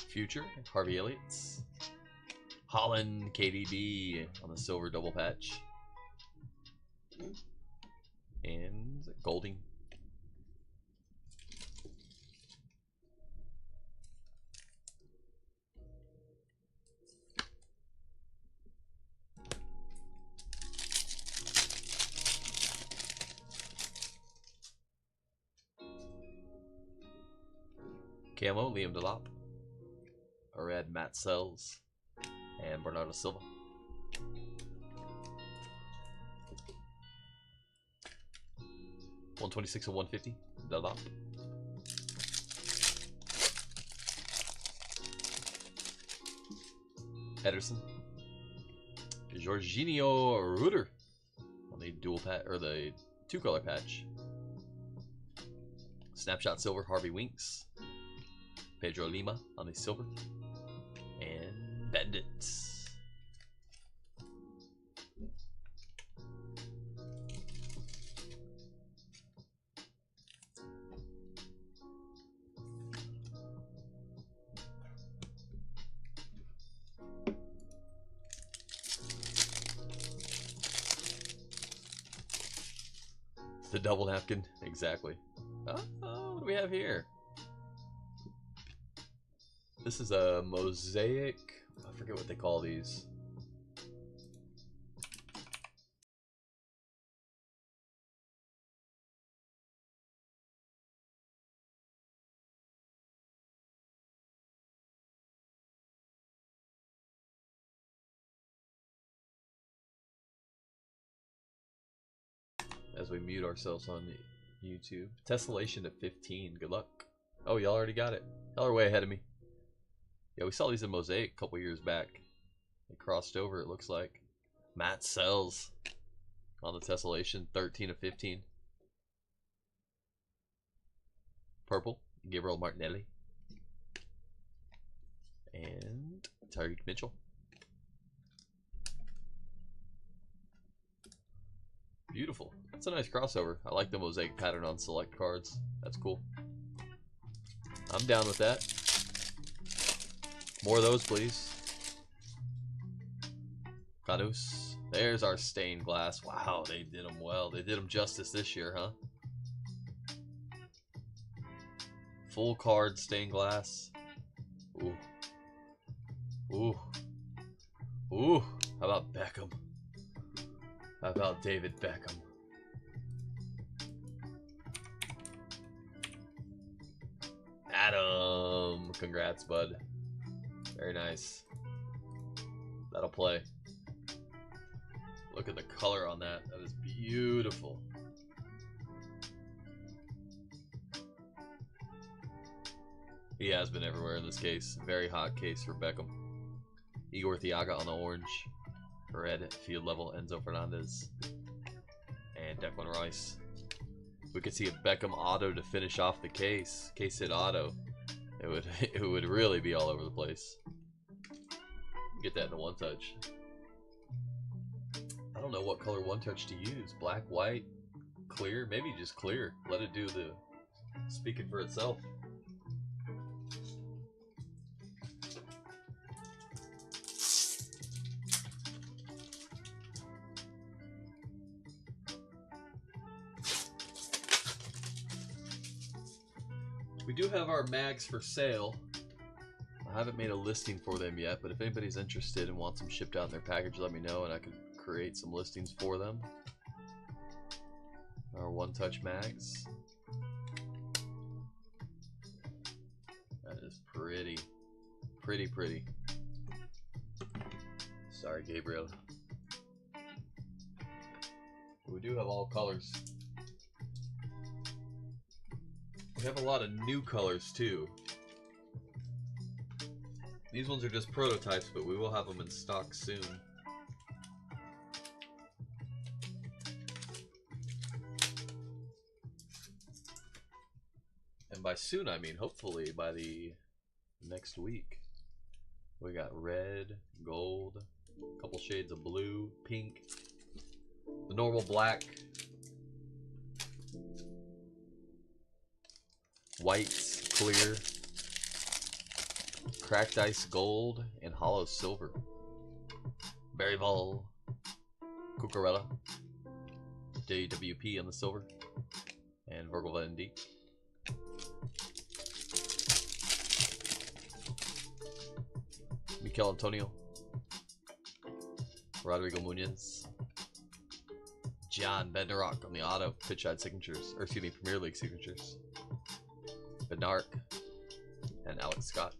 Future, Harvey Elliott. Holland, KDB on the silver double patch. And Golding. Camo, Liam Delap. a red Matt Sells, and Bernardo Silva. $126 and $150. Da-da. Ederson. Jorginho Ruder on the dual patch or the 2-color patch. Snapshot silver Harvey Winks. Pedro Lima on the silver. And Bandits. The double napkin, exactly. What do we have here? This is a mosaic. I forget what they call these. As we mute ourselves on YouTube. Tessellation at 15. Good luck. Oh, y'all already got it. Y'all are way ahead of me. Yeah, we saw these in Mosaic a couple years back. They crossed over, it looks like. Matt Sells on the Tessellation. 13 of 15. Purple. Gabriel Martinelli. And Tyreek Mitchell. Beautiful. That's a nice crossover. I like the mosaic pattern on select cards. That's cool. I'm down with that. More of those, please. Canus. There's our stained glass. Wow, they did them well. They did them justice this year, huh? Full card stained glass. Ooh. Ooh. Ooh. How about Beckham? How about David Beckham? Adam! Congrats, bud. Very nice. That'll play. Look at the color on that. That is beautiful. He has been everywhere in this case. Very hot case for Beckham. Igor Thiago on the orange. Red field level Enzo Fernandez and Declan Rice. We could see a Beckham auto to finish off the case. Case hit auto. It would really be all over the place. Get that in a one touch. I don't know what color one touch to use. Black, white, clear. Maybe just clear. Let it do the speaking for itself. We do have our mags for sale. I haven't made a listing for them yet, but if anybody's interested and wants them shipped out in their package, let me know and I can create some listings for them. Our one-touch mags. That is pretty. Pretty, pretty. Sorry, Gabriel. We do have all colors. We have a lot of new colors too. These ones are just prototypes, but we will have them in stock soon. And by soon, I mean hopefully by the next week. We got red, gold, a couple shades of blue, pink, the normal black, white, clear, cracked ice gold, and hollow silver. Barry Ball, Cucurella, JWP on the silver, and Virgil van Dijk. Mikel Antonio, Rodrigo Munoz, John Bednarock on the auto pitch side signatures, or excuse me, Premier League signatures. Bednarock and Alex Scott.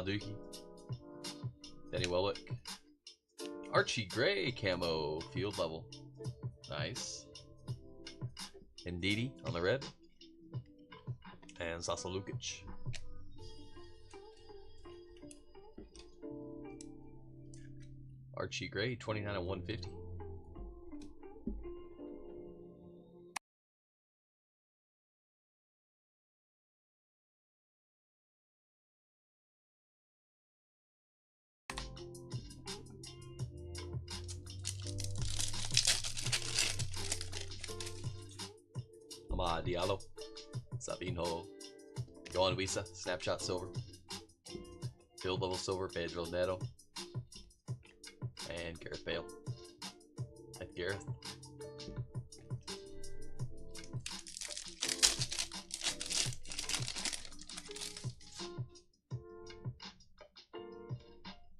Balducci. Danny Welbeck. Archie Gray camo field level. Nice. Ndidi on the red. And Sasa Lukic. Archie Gray, 29 and 150. Amad Diallo, Sabinho, Yohan Wissa, Snapshot Silver, Field Level Silver, Pedro Neto, and Gareth Bale. That's Gareth.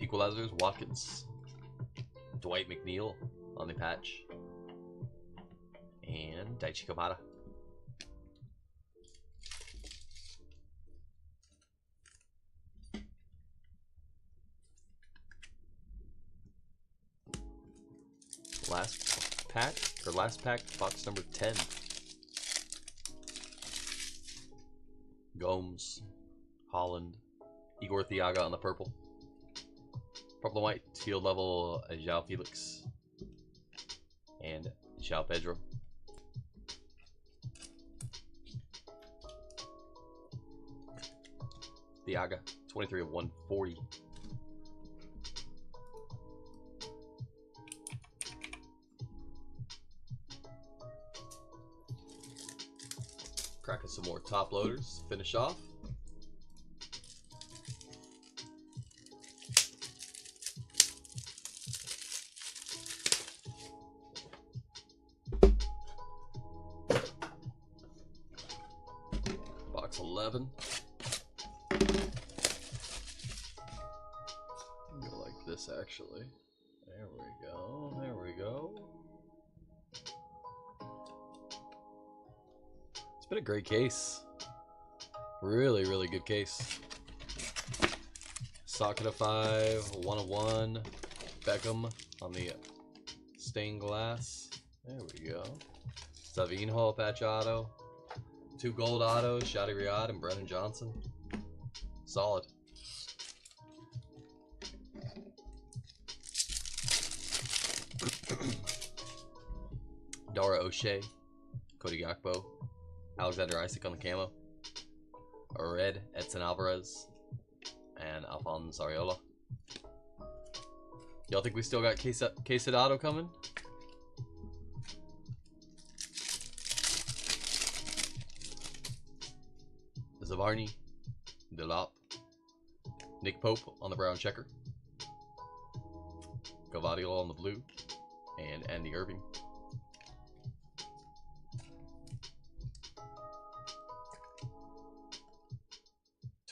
Equalizers, Watkins, Dwight McNeil on the patch, and Daichi Kamada. Last pack, box number 10. Gomes, Holland, Igor Thiaga on the purple. Purple and white, field level, João Felix, and João Pedro. Thiaga, 23 of 140. Cracking some more top loaders. Finish off. Box 11. Go like this actually. There we go. There we go. It's been a great case. Really, really good case. Socket of 5, 1 of 1. Beckham on the stained glass. There we go. Savinho patch auto. 2 gold autos, Shadi Riyadh and Brennan Johnson. Solid. Dara O'Shea, Cody Gakpo, Alexander Isak on the camo, a red Edson Alvarez, and Alphonse Areola. Y'all think we still got Quesada auto coming? Zavarni, Delop, Nick Pope on the brown checker, Gavadio on the blue, and Andy Irving.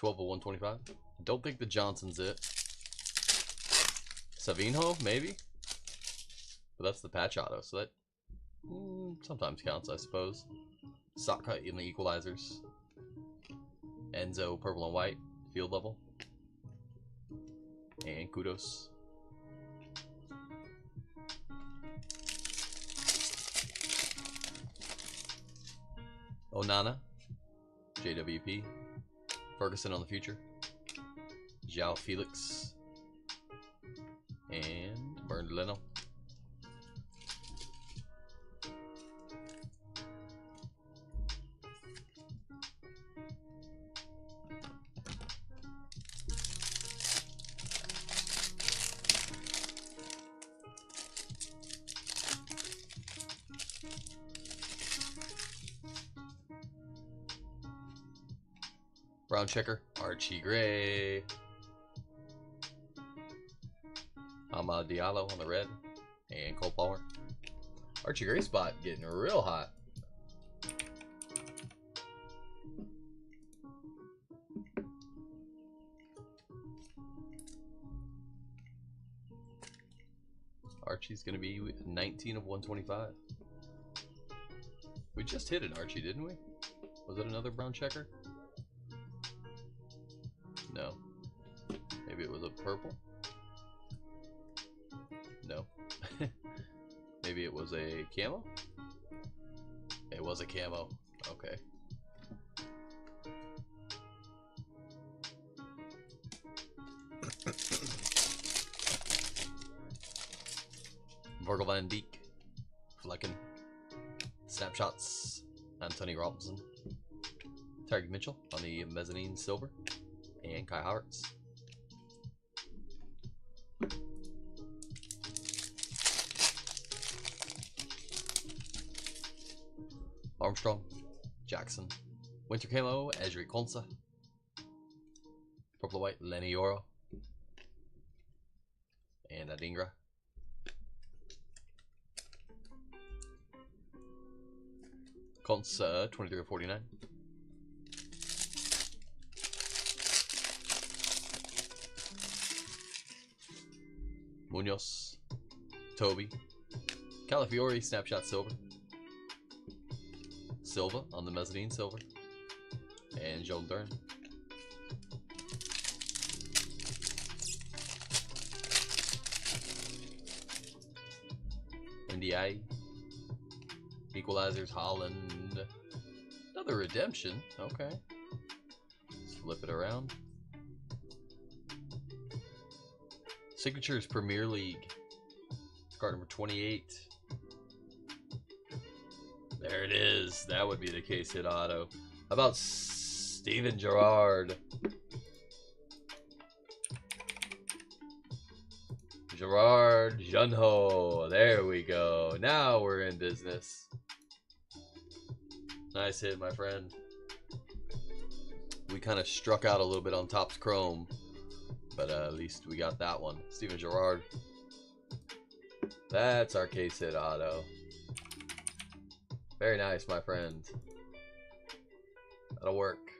$12 of 125. Don't think the Johnson's it. Savinho, maybe? But that's the patch auto, so that sometimes counts, I suppose. Sock cut in the equalizers. Enzo, purple and white, field level. And Kudos. Onana, JWP. Ferguson on the future. João Felix. And Bernd Leno. Brown checker, Archie Gray. Amad Diallo on the red. And Cole Palmer. Archie Gray spot getting real hot. Archie's going to be 19 of 125. We just hit an Archie, didn't we? Was it another brown checker? No. purple? No. Maybe it was a camo? It was a camo. Okay. Virgil van Dijk, Flecken, Snapshots, Anthony Robinson, Terry Mitchell on the mezzanine silver, and Kai Havertz. Armstrong, Jackson, Winter Camo, Ezri Konsa, Purple White, Lenny Yoro, and Adingra. Konsa, 23/49. Munoz, Toby, Calafiori, Snapshot Silver, Silva on the mezzanine silver, and Joan Dern. NDI, Equalizers, Holland, another redemption. Okay, let's flip it around. Signatures Premier League, card number 28. There it is. That would be the case hit auto. How about Steven Gerrard? Gerard Junho. There we go. Now we're in business. Nice hit, my friend. We kind of struck out a little bit on Topps Chrome, but at least we got that one. Steven Gerrard. That's our case hit auto. Very nice, my friend. That'll work.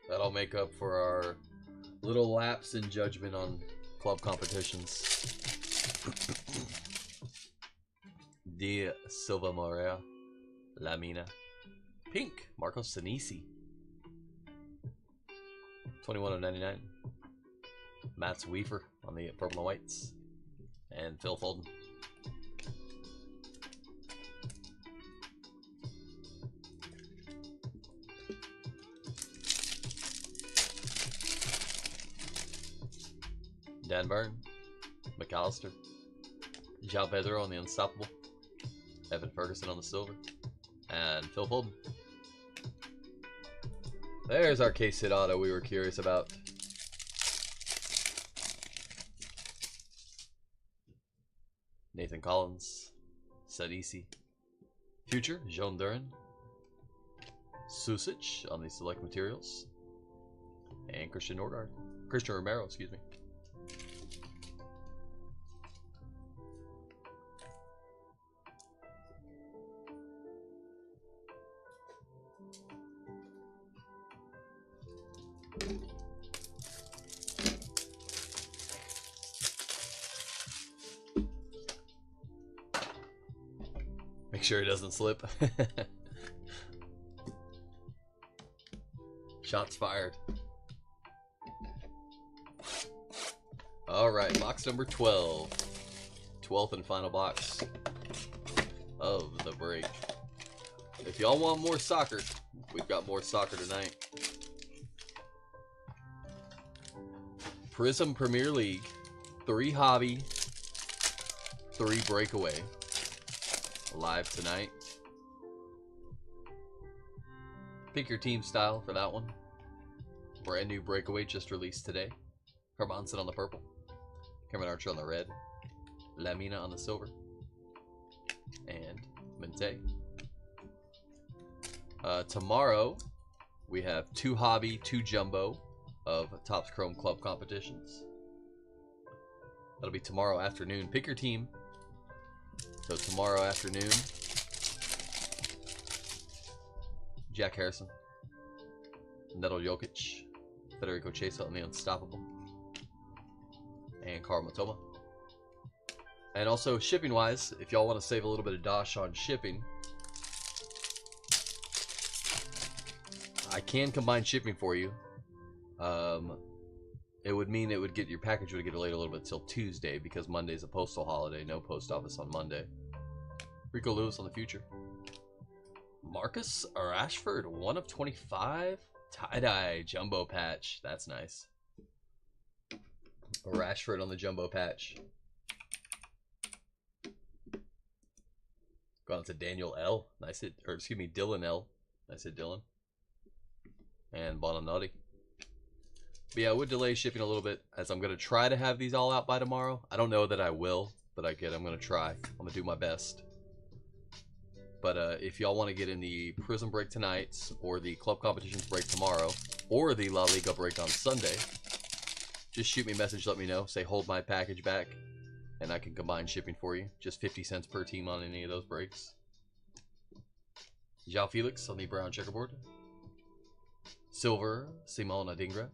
That'll make up for our little lapse in judgment on club competitions. De Silva Morea, Lamina, Pink, Marcos Senesi, 21/99. Mats Weaver on the purple and whites, and Phil Foden. Dan Burn, McAllister, João Pedro on the unstoppable, Evan Ferguson on the silver, and Phil Foden. There's our case hit auto we were curious about. Nathan Collins, Sadisi, Future, Joan Duran, Susic on the select materials, and Christian Romero, excuse me. Make sure it doesn't slip. Shots fired. Alright, box number 12. 12th and final box of the break. If y'all want more soccer, we've got more soccer tonight. Prism Premier League, 3 hobby, 3 breakaway. Live tonight. Pick your team style for that one. Brand new breakaway just released today. Hermanson on the purple, Cameron Archer on the red, Lamina on the silver, and Mente. Tomorrow we have 2 hobby, 2 jumbo of Topps Chrome Club competitions. That'll be tomorrow afternoon. Pick your team. So tomorrow afternoon, Jack Harrison, Neto Jokic, Federico Chiesa on the unstoppable, and Karl Matoma. And also shipping wise, if y'all want to save a little bit of dosh on shipping, I can combine shipping for you. it would mean it would get your package would get delayed a little bit till Tuesday because Monday's a postal holiday. No post office on Monday. Rico Lewis on the future. Marcus Rashford, 1 of 25. Tie-dye jumbo patch. That's nice. Rashford on the jumbo patch. Going on to Daniel L. Nice hit, or excuse me, Dylan L. Nice hit, Dylan. And Bonanotti. But yeah, I would delay shipping a little bit as I'm going to try to have these all out by tomorrow. I don't know that I will, but I'm going to try. I'm going to do my best. But if y'all want to get in the Prism break tonight, or the Club Competitions break tomorrow, or the La Liga break on Sunday, just shoot me a message, let me know. Say, hold my package back, and I can combine shipping for you. Just 50 cents per team on any of those breaks. João Felix on the brown checkerboard. Silver, Simon Adingra.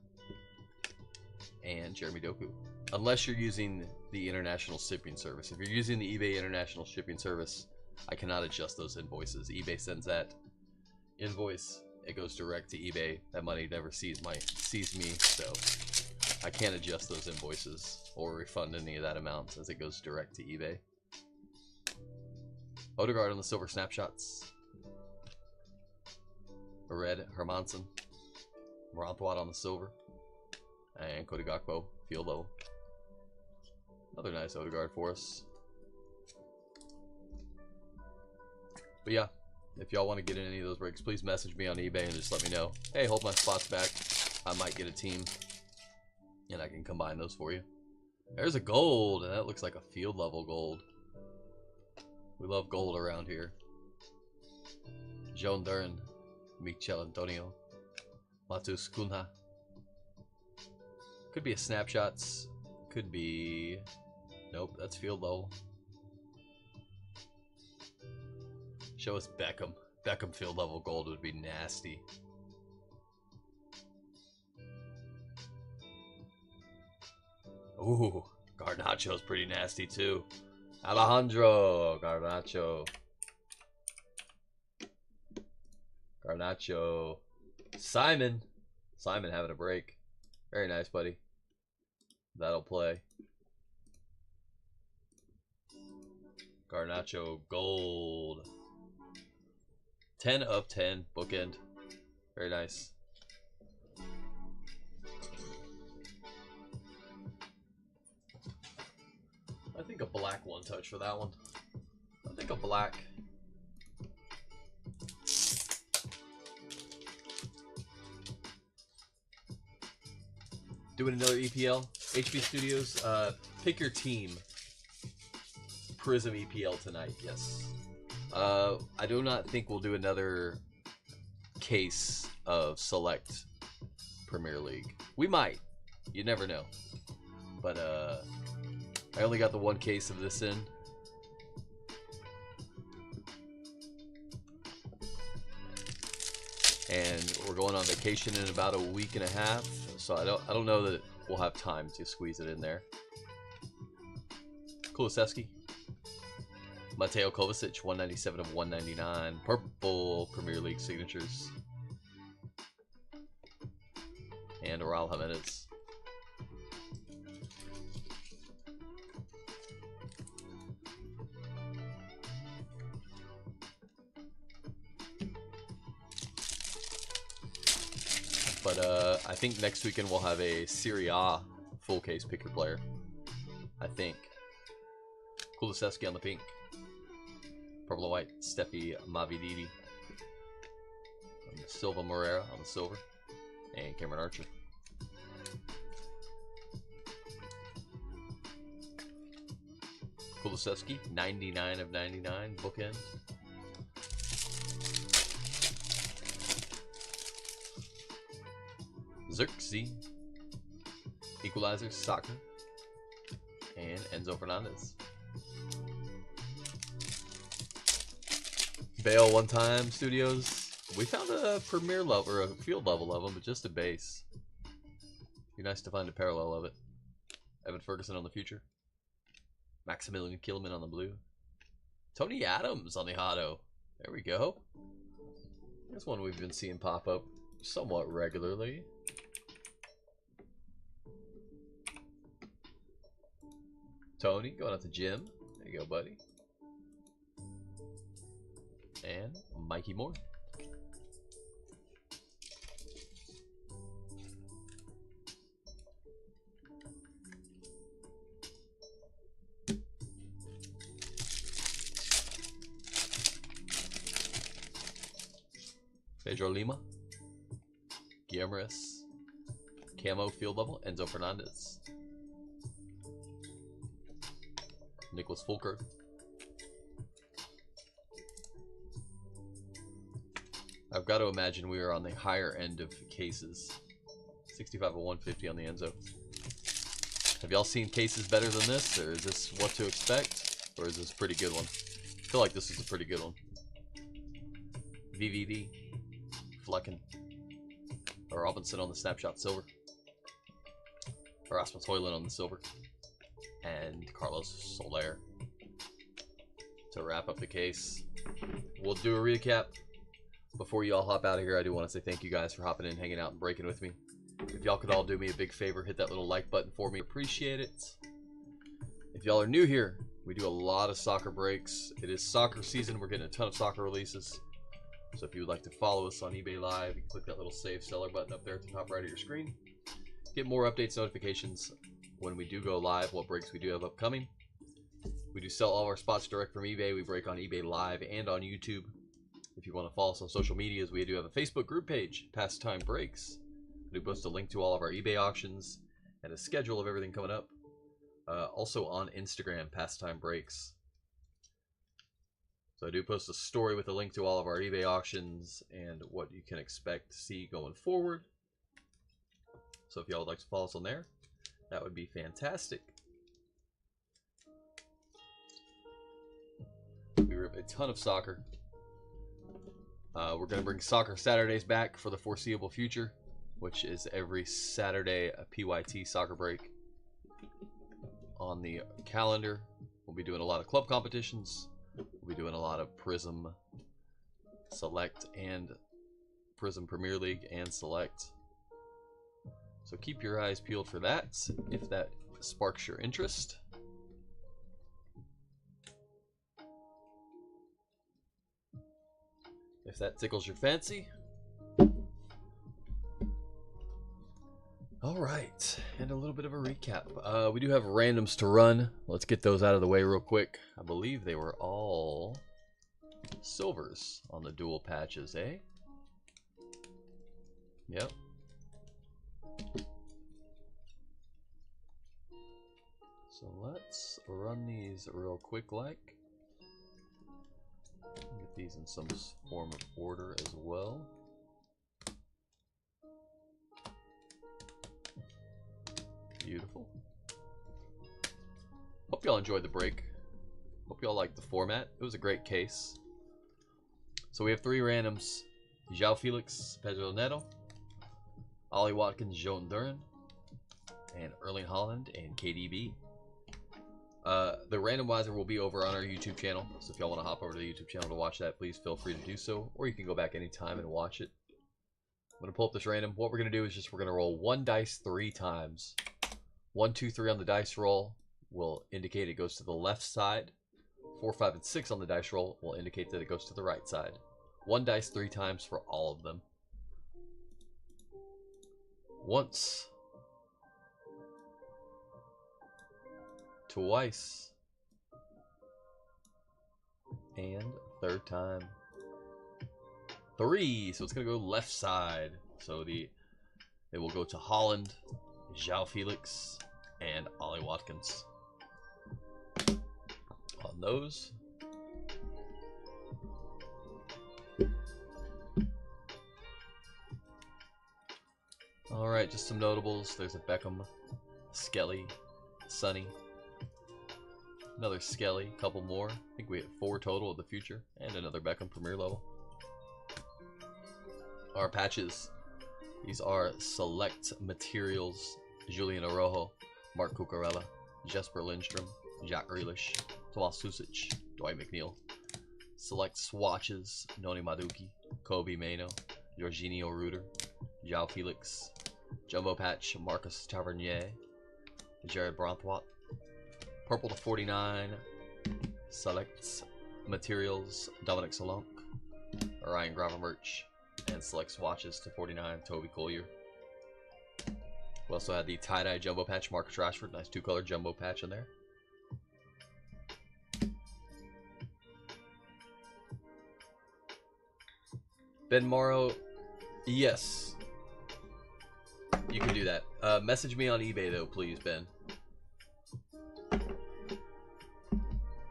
And Jeremy Doku. Unless you're using the international shipping service. If you're using the eBay international shipping service, I cannot adjust those invoices. eBay sends that invoice. It goes direct to eBay. That money never sees me, so I can't adjust those invoices or refund any of that amount as it goes direct to eBay. Odegaard on the silver snapshots. Red Hermansen. Moranthwad on the silver. And Cody Gakpo, field level. Another nice Odegaard for us. But yeah, if y'all want to get in any of those breaks, please message me on eBay and just let me know. Hey, hold my spots back. I might get a team. And I can combine those for you. There's a gold, and that looks like a field level gold. We love gold around here. Joan Dern, Michel Antonio, Matus Cunha. Could be a snapshots. Could be... Nope, that's field level. Show us Beckham. Beckham field level gold would be nasty. Ooh, Garnacho's pretty nasty too. Alejandro Garnacho. Garnacho. Simon. Simon having a break. Very nice, buddy. That'll play. Garnacho gold. 10 of 10 bookend. Very nice. I think a black one touch for that one. I think a black. Doing another EPL. HB Studios, pick your team. Prism EPL tonight, yes. I do not think we'll do another case of Select Premier League. We might. You never know. But, I only got the one case of this in. And we're going on vacation in about a week and a half, so I don't know that we'll have time to squeeze it in there. Kulusevski. Mateo Kovacic, 197 of 199. Purple Premier League signatures. And Raul Jimenez. But I think next weekend we'll have a Serie A full case pick your player. I think. Kulusevski on the pink. Purple and white, Steffi Mavididi. Silva Moreira on the silver. And Cameron Archer. Kulusevski, 99 of 99, bookend. Xerxes. Equalizer, Saka. And Enzo Fernandez. Bale One Time Studios. We found a premier level, or a field level of them, but just a base. Be nice to find a parallel of it. Evan Ferguson on the future. Maximilian Kilman on the blue. Tony Adams on the auto. There we go. That's one we've been seeing pop up somewhat regularly. Tony going out to Jim. There you go, buddy. And Mikey Moore. Pedro Lima. Guillermo's. Camo field level. Enzo Fernandez. Nicholas Fulker. I've got to imagine we are on the higher end of cases. 65 of 150 on the Enzo. Have y'all seen cases better than this? Or is this what to expect? Or is this a pretty good one? I feel like this is a pretty good one. VVD. Flecken. Robinson on the snapshot silver. Rasmus Højlund on the silver. And Carlos Soler to wrap up the case. We'll do a recap. Before you all hop out of here, I do want to say thank you guys for hopping in, hanging out, and breaking with me. If y'all could all do me a big favor, hit that little like button for me. Appreciate it. If y'all are new here, we do a lot of soccer breaks. It is soccer season. We're getting a ton of soccer releases. So if you would like to follow us on eBay Live, you can click that little Save Seller button up there at the top right of your screen. Get more updates, notifications when we do go live, what breaks we do have upcoming. We do sell all our spots direct from eBay. We break on eBay Live and on YouTube. If you want to follow us on social medias, we do have a Facebook group page, Pastime Breaks. We post a link to all of our eBay auctions and a schedule of everything coming up. Also on Instagram, Pastime Breaks. So I do post a story with a link to all of our eBay auctions and what you can expect to see going forward. So if y'all would like to follow us on there, that would be fantastic. We rip a ton of soccer. We're going to bring Soccer Saturdays back for the foreseeable future, which is every Saturday a PYT soccer break on the calendar. We'll be doing a lot of club competitions. We'll be doing a lot of Prism Select and Prism Premier League and Select. So keep your eyes peeled for that, if that sparks your interest. If that tickles your fancy. Alright, and a little bit of a recap. We do have randoms to run. Let's get those out of the way real quick. I believe they were all silvers on the dual patches, eh? Yep. So let's run these real quick like. Get these in some form of order as well. Beautiful. Hope y'all enjoyed the break. Hope y'all liked the format. It was a great case. So we have 3 randoms. João Felix, Pedro Neto, Ollie Watkins, Joan Duran, and Erling Haaland and KDB. The randomizer will be over on our YouTube channel, so if y'all want to hop over to the YouTube channel to watch that, please feel free to do so, or you can go back anytime and watch it. I'm going to pull up this random. What we're going to do is we're going to roll 1 dice 3 times. 1, 2, 3 on the dice roll will indicate it goes to the left side. 4, 5, and 6 on the dice roll will indicate that it goes to the right side. 1 dice 3 times for all of them. Once. Twice. And 3rd time. 3. So it's going to go left side. So it will go to Haaland, João Felix, and Ollie Watkins. On those. Alright, just some notables. There's a Beckham, Skelly, Sonny, another Skelly, a couple more. I think we have 4 total of the future, and another Beckham Premier level. Our patches. These are Select Materials, Julian Araujo, Mark Cucurella, Jesper Lindstrom, Jack Grealish, Tomas Susic, Dwight McNeil. Select Swatches, Noni Madueke, Kobe Mano, Jorginho Ruder, João Felix. Jumbo Patch, Marcus Tavernier, Jared Bronthwaite, Purple to 49. Selects materials. Dominic Solanke. Ryan Gravenberch. And select swatches to 49. Toby Collier. We also had the tie-dye jumbo patch. Marcus Rashford. Nice two-color jumbo patch in there. Ben Morrow. Yes. You can do that. Message me on eBay, though, please, Ben.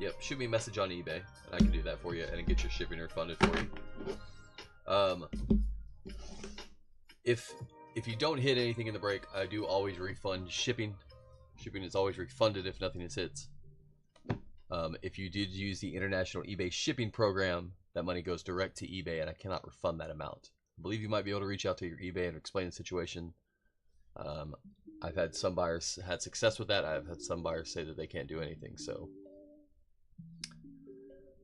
Yep, shoot me a message on eBay, and I can do that for you, and get your shipping refunded for you. If you don't hit anything in the break, I do always refund shipping. Shipping is always refunded if nothing is hits. If you did use the international eBay shipping program, that money goes direct to eBay, and I cannot refund that amount. I believe you might be able to reach out to your eBay and explain the situation. I've had some buyers had success with that. I've had some buyers say that they can't do anything. So,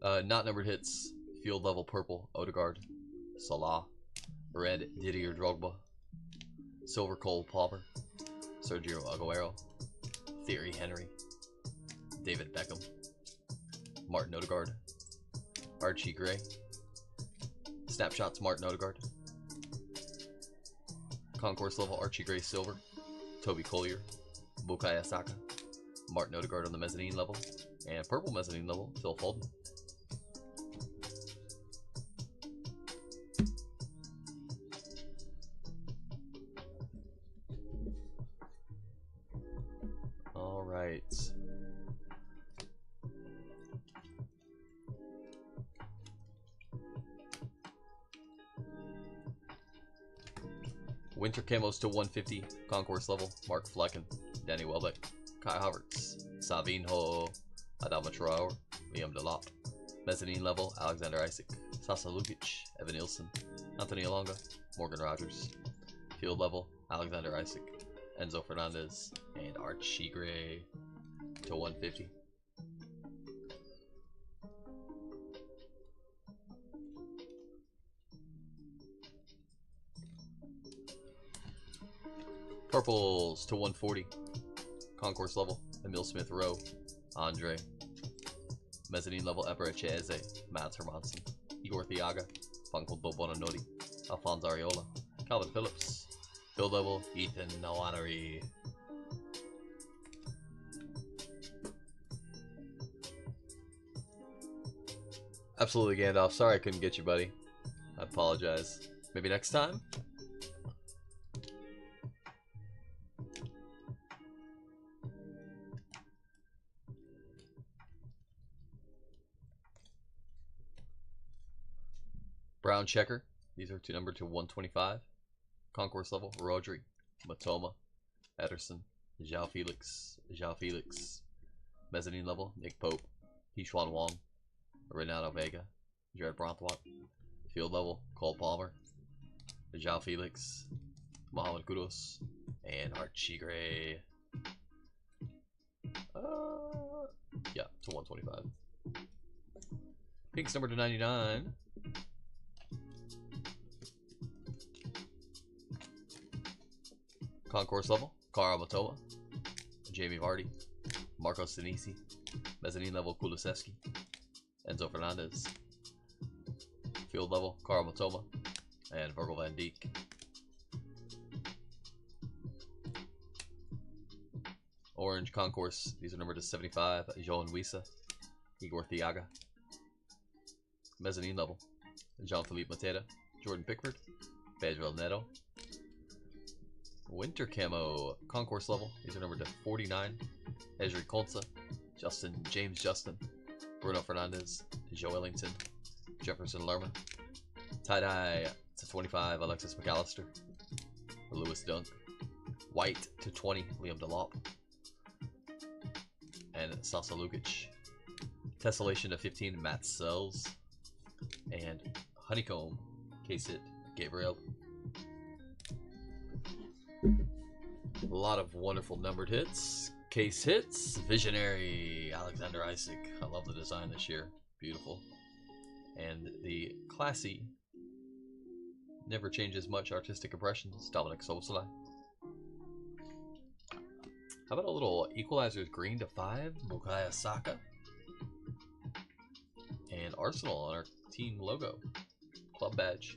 not numbered hits: field level purple, Odegaard, Salah; red, Didier Drogba; silver, Cole Palmer; Sergio Aguero; Thierry Henry; David Beckham; Martin Odegaard; Archie Gray; snapshots, Martin Odegaard; concourse level, Archie Gray silver, Toby Collier; Bukayo Saka; Martin Odegaard on the mezzanine level, and purple mezzanine level, Phil Foden. All right. Winter camos to 150, concourse level, Mark Flecken, Danny Welbeck, Kai Havertz, Savinho, Adama Traore, Liam Delap; mezzanine level, Alexander Isak, Sasa Lukic, Evan Nilsson, Anthony Alonga, Morgan Rogers; field level, Alexander Isak, Enzo Fernandez, and Archie Gray to 150. Purples to 140. Concourse level, Emil Smith Rowe, Andre. Mezzanine level, Eberechi Eze, Mads Hermansen, Igor Thiaga, Funkel Bonanotti, Alphonse Areola, Calvin Phillips. Field level, Ethan Nwaneri. Absolutely, Gandalf. Sorry I couldn't get you, buddy. I apologize. Maybe next time? Brown checker. These are numbered to 125. Concourse level, Rodri, Matoma, Ederson, João Felix. Mezzanine level, Nick Pope, Hee-Chuan Wong, Renato Vega, Jared Brantwatt. Field level, Cole Palmer, João Felix, Mohamed Kudus, and Archie Gray. Yeah, to 125. Pinks number to 99. Concourse level, Kara Matoma, Jamie Vardy, Marco Sinisi. Mezzanine level, Kulusevski, Enzo Fernandez. Field level, Kara Matoma, and Virgil van Dijk. Orange concourse, these are numbered to 75, Joan Wissa, Igor Thiaga. Mezzanine level, Jean-Philippe Mateta, Jordan Pickford, Pedro Neto. Winter camo, concourse level, these are numbered to 49, Ezri Konsa, James Justin, Bruno Fernandes, Joe Ellington, Jefferson Lerma. Tie-dye to 25, Alexis McAllister, Lewis Dunk. White to 20, Liam Delap, and Sasa Lukic. Tessellation to 15, Matt Sells, and Honeycomb, Case-It, Gabriel. A lot of wonderful numbered hits. Case hits, Visionary, Alexander Isak. I love the design this year. Beautiful. And the classy, never changes much, Artistic Impressions, Dominic Soboslai. How about a little Equalizers green to 5? Bukayo Saka. And Arsenal on our team logo. Club badge.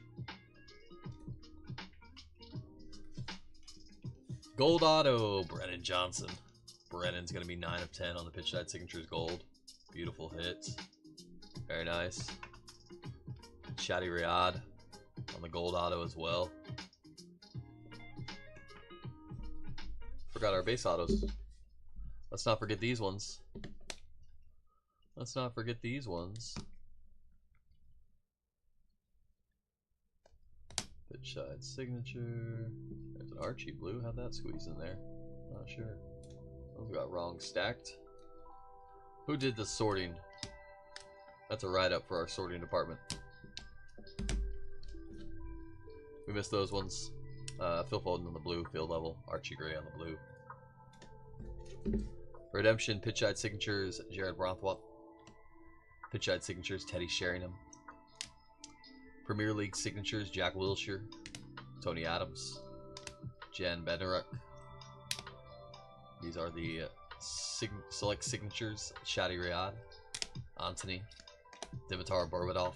Gold auto, Brennan Johnson. Brennan's going to be 9 of 10 on the pitch side signatures gold. Beautiful hit. Very nice. Shadi Riyadh on the gold auto as well. Forgot our base autos. Let's not forget these ones. Let's not forget these ones. Pitch side signature. There's an Archie blue. How'd that squeeze in there? Not sure. Those got wrong stacked. Who did the sorting? That's a write-up for our sorting department. We missed those ones. Phil Foden on the blue, field level. Archie Gray on the blue. Redemption, pitch side signatures, Jared Bronthwaite. Pitch side signatures, Teddy Sheringham. Premier League signatures, Jack Wilshere, Tony Adams, Jan Bednarik. These are the select signatures, Shadi Riyadh, Antony, Dimitar Berbatov,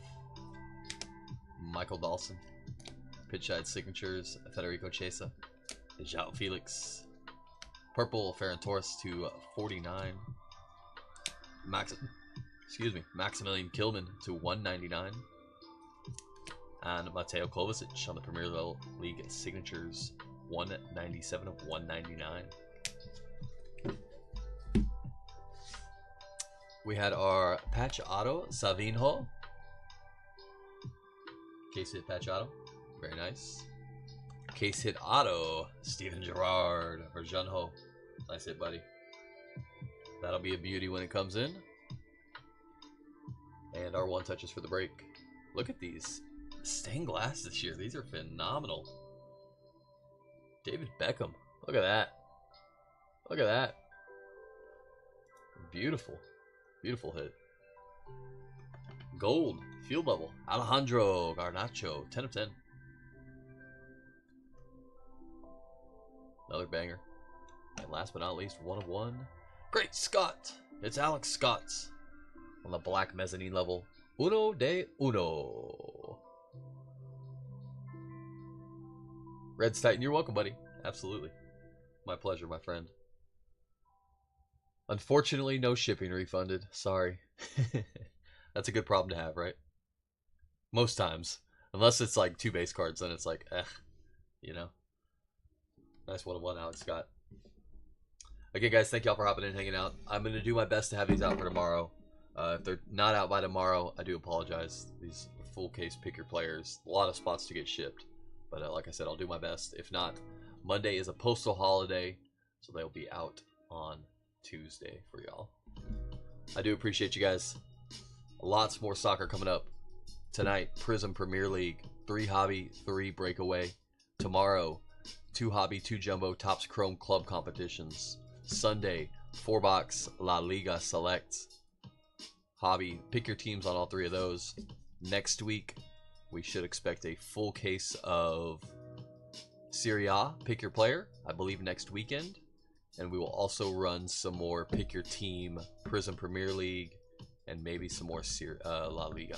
Michael Dawson. Pitch side signatures, Federico Chiesa, João Felix. Purple, Ferran Torres to 49. Maximilian Kilman to 199. And Mateo Kovacic on the Premier League signatures, 197 of 199. We had our patch auto, Savinho. Case hit patch auto. Very nice. Case hit auto, Steven Gerrard or Junho. Nice hit, buddy. That'll be a beauty when it comes in. And our one touches for the break. Look at these stained glass this year. These are phenomenal. David Beckham. Look at that. Look at that. Beautiful. Beautiful hit. Gold. Field level. Alejandro Garnacho. 10 of 10. Another banger. And last but not least, 1 of 1. Great Scott! It's Alex Scott on the black mezzanine level. Uno de uno. Reds Titan, you're welcome, buddy. Absolutely. My pleasure, my friend. Unfortunately, no shipping refunded. Sorry. That's a good problem to have, right? Most times. Unless it's like 2 base cards, then it's like, you know. Nice 1 of 1, Alex Scott. Again, guys, thank y'all for hopping in and hanging out. I'm going to do my best to have these out for tomorrow. If they're not out by tomorrow, I do apologize. These full case pick your players. A lot of spots to get shipped. But like I said, I'll do my best. If not, Monday is a postal holiday, so they'll be out on Tuesday for y'all. I do appreciate you guys. Lots more soccer coming up. Tonight, Prism Premier League. 3 hobby, 3 breakaway. Tomorrow, 2 hobby, 2 jumbo Topps Chrome Club competitions. Sunday, 4-box La Liga Select. Hobby, pick your teams on all 3 of those. Next week, we should expect a full case of Serie A, pick your player, I believe next weekend. And we will also run some more pick your team, Prism Premier League, and maybe some more La Liga.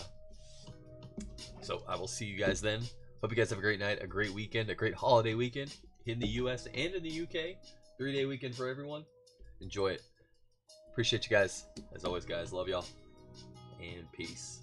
So I will see you guys then. Hope you guys have a great night, a great weekend, a great holiday weekend in the US and in the UK. 3-day weekend for everyone. Enjoy it. Appreciate you guys. As always, guys, love y'all. And peace.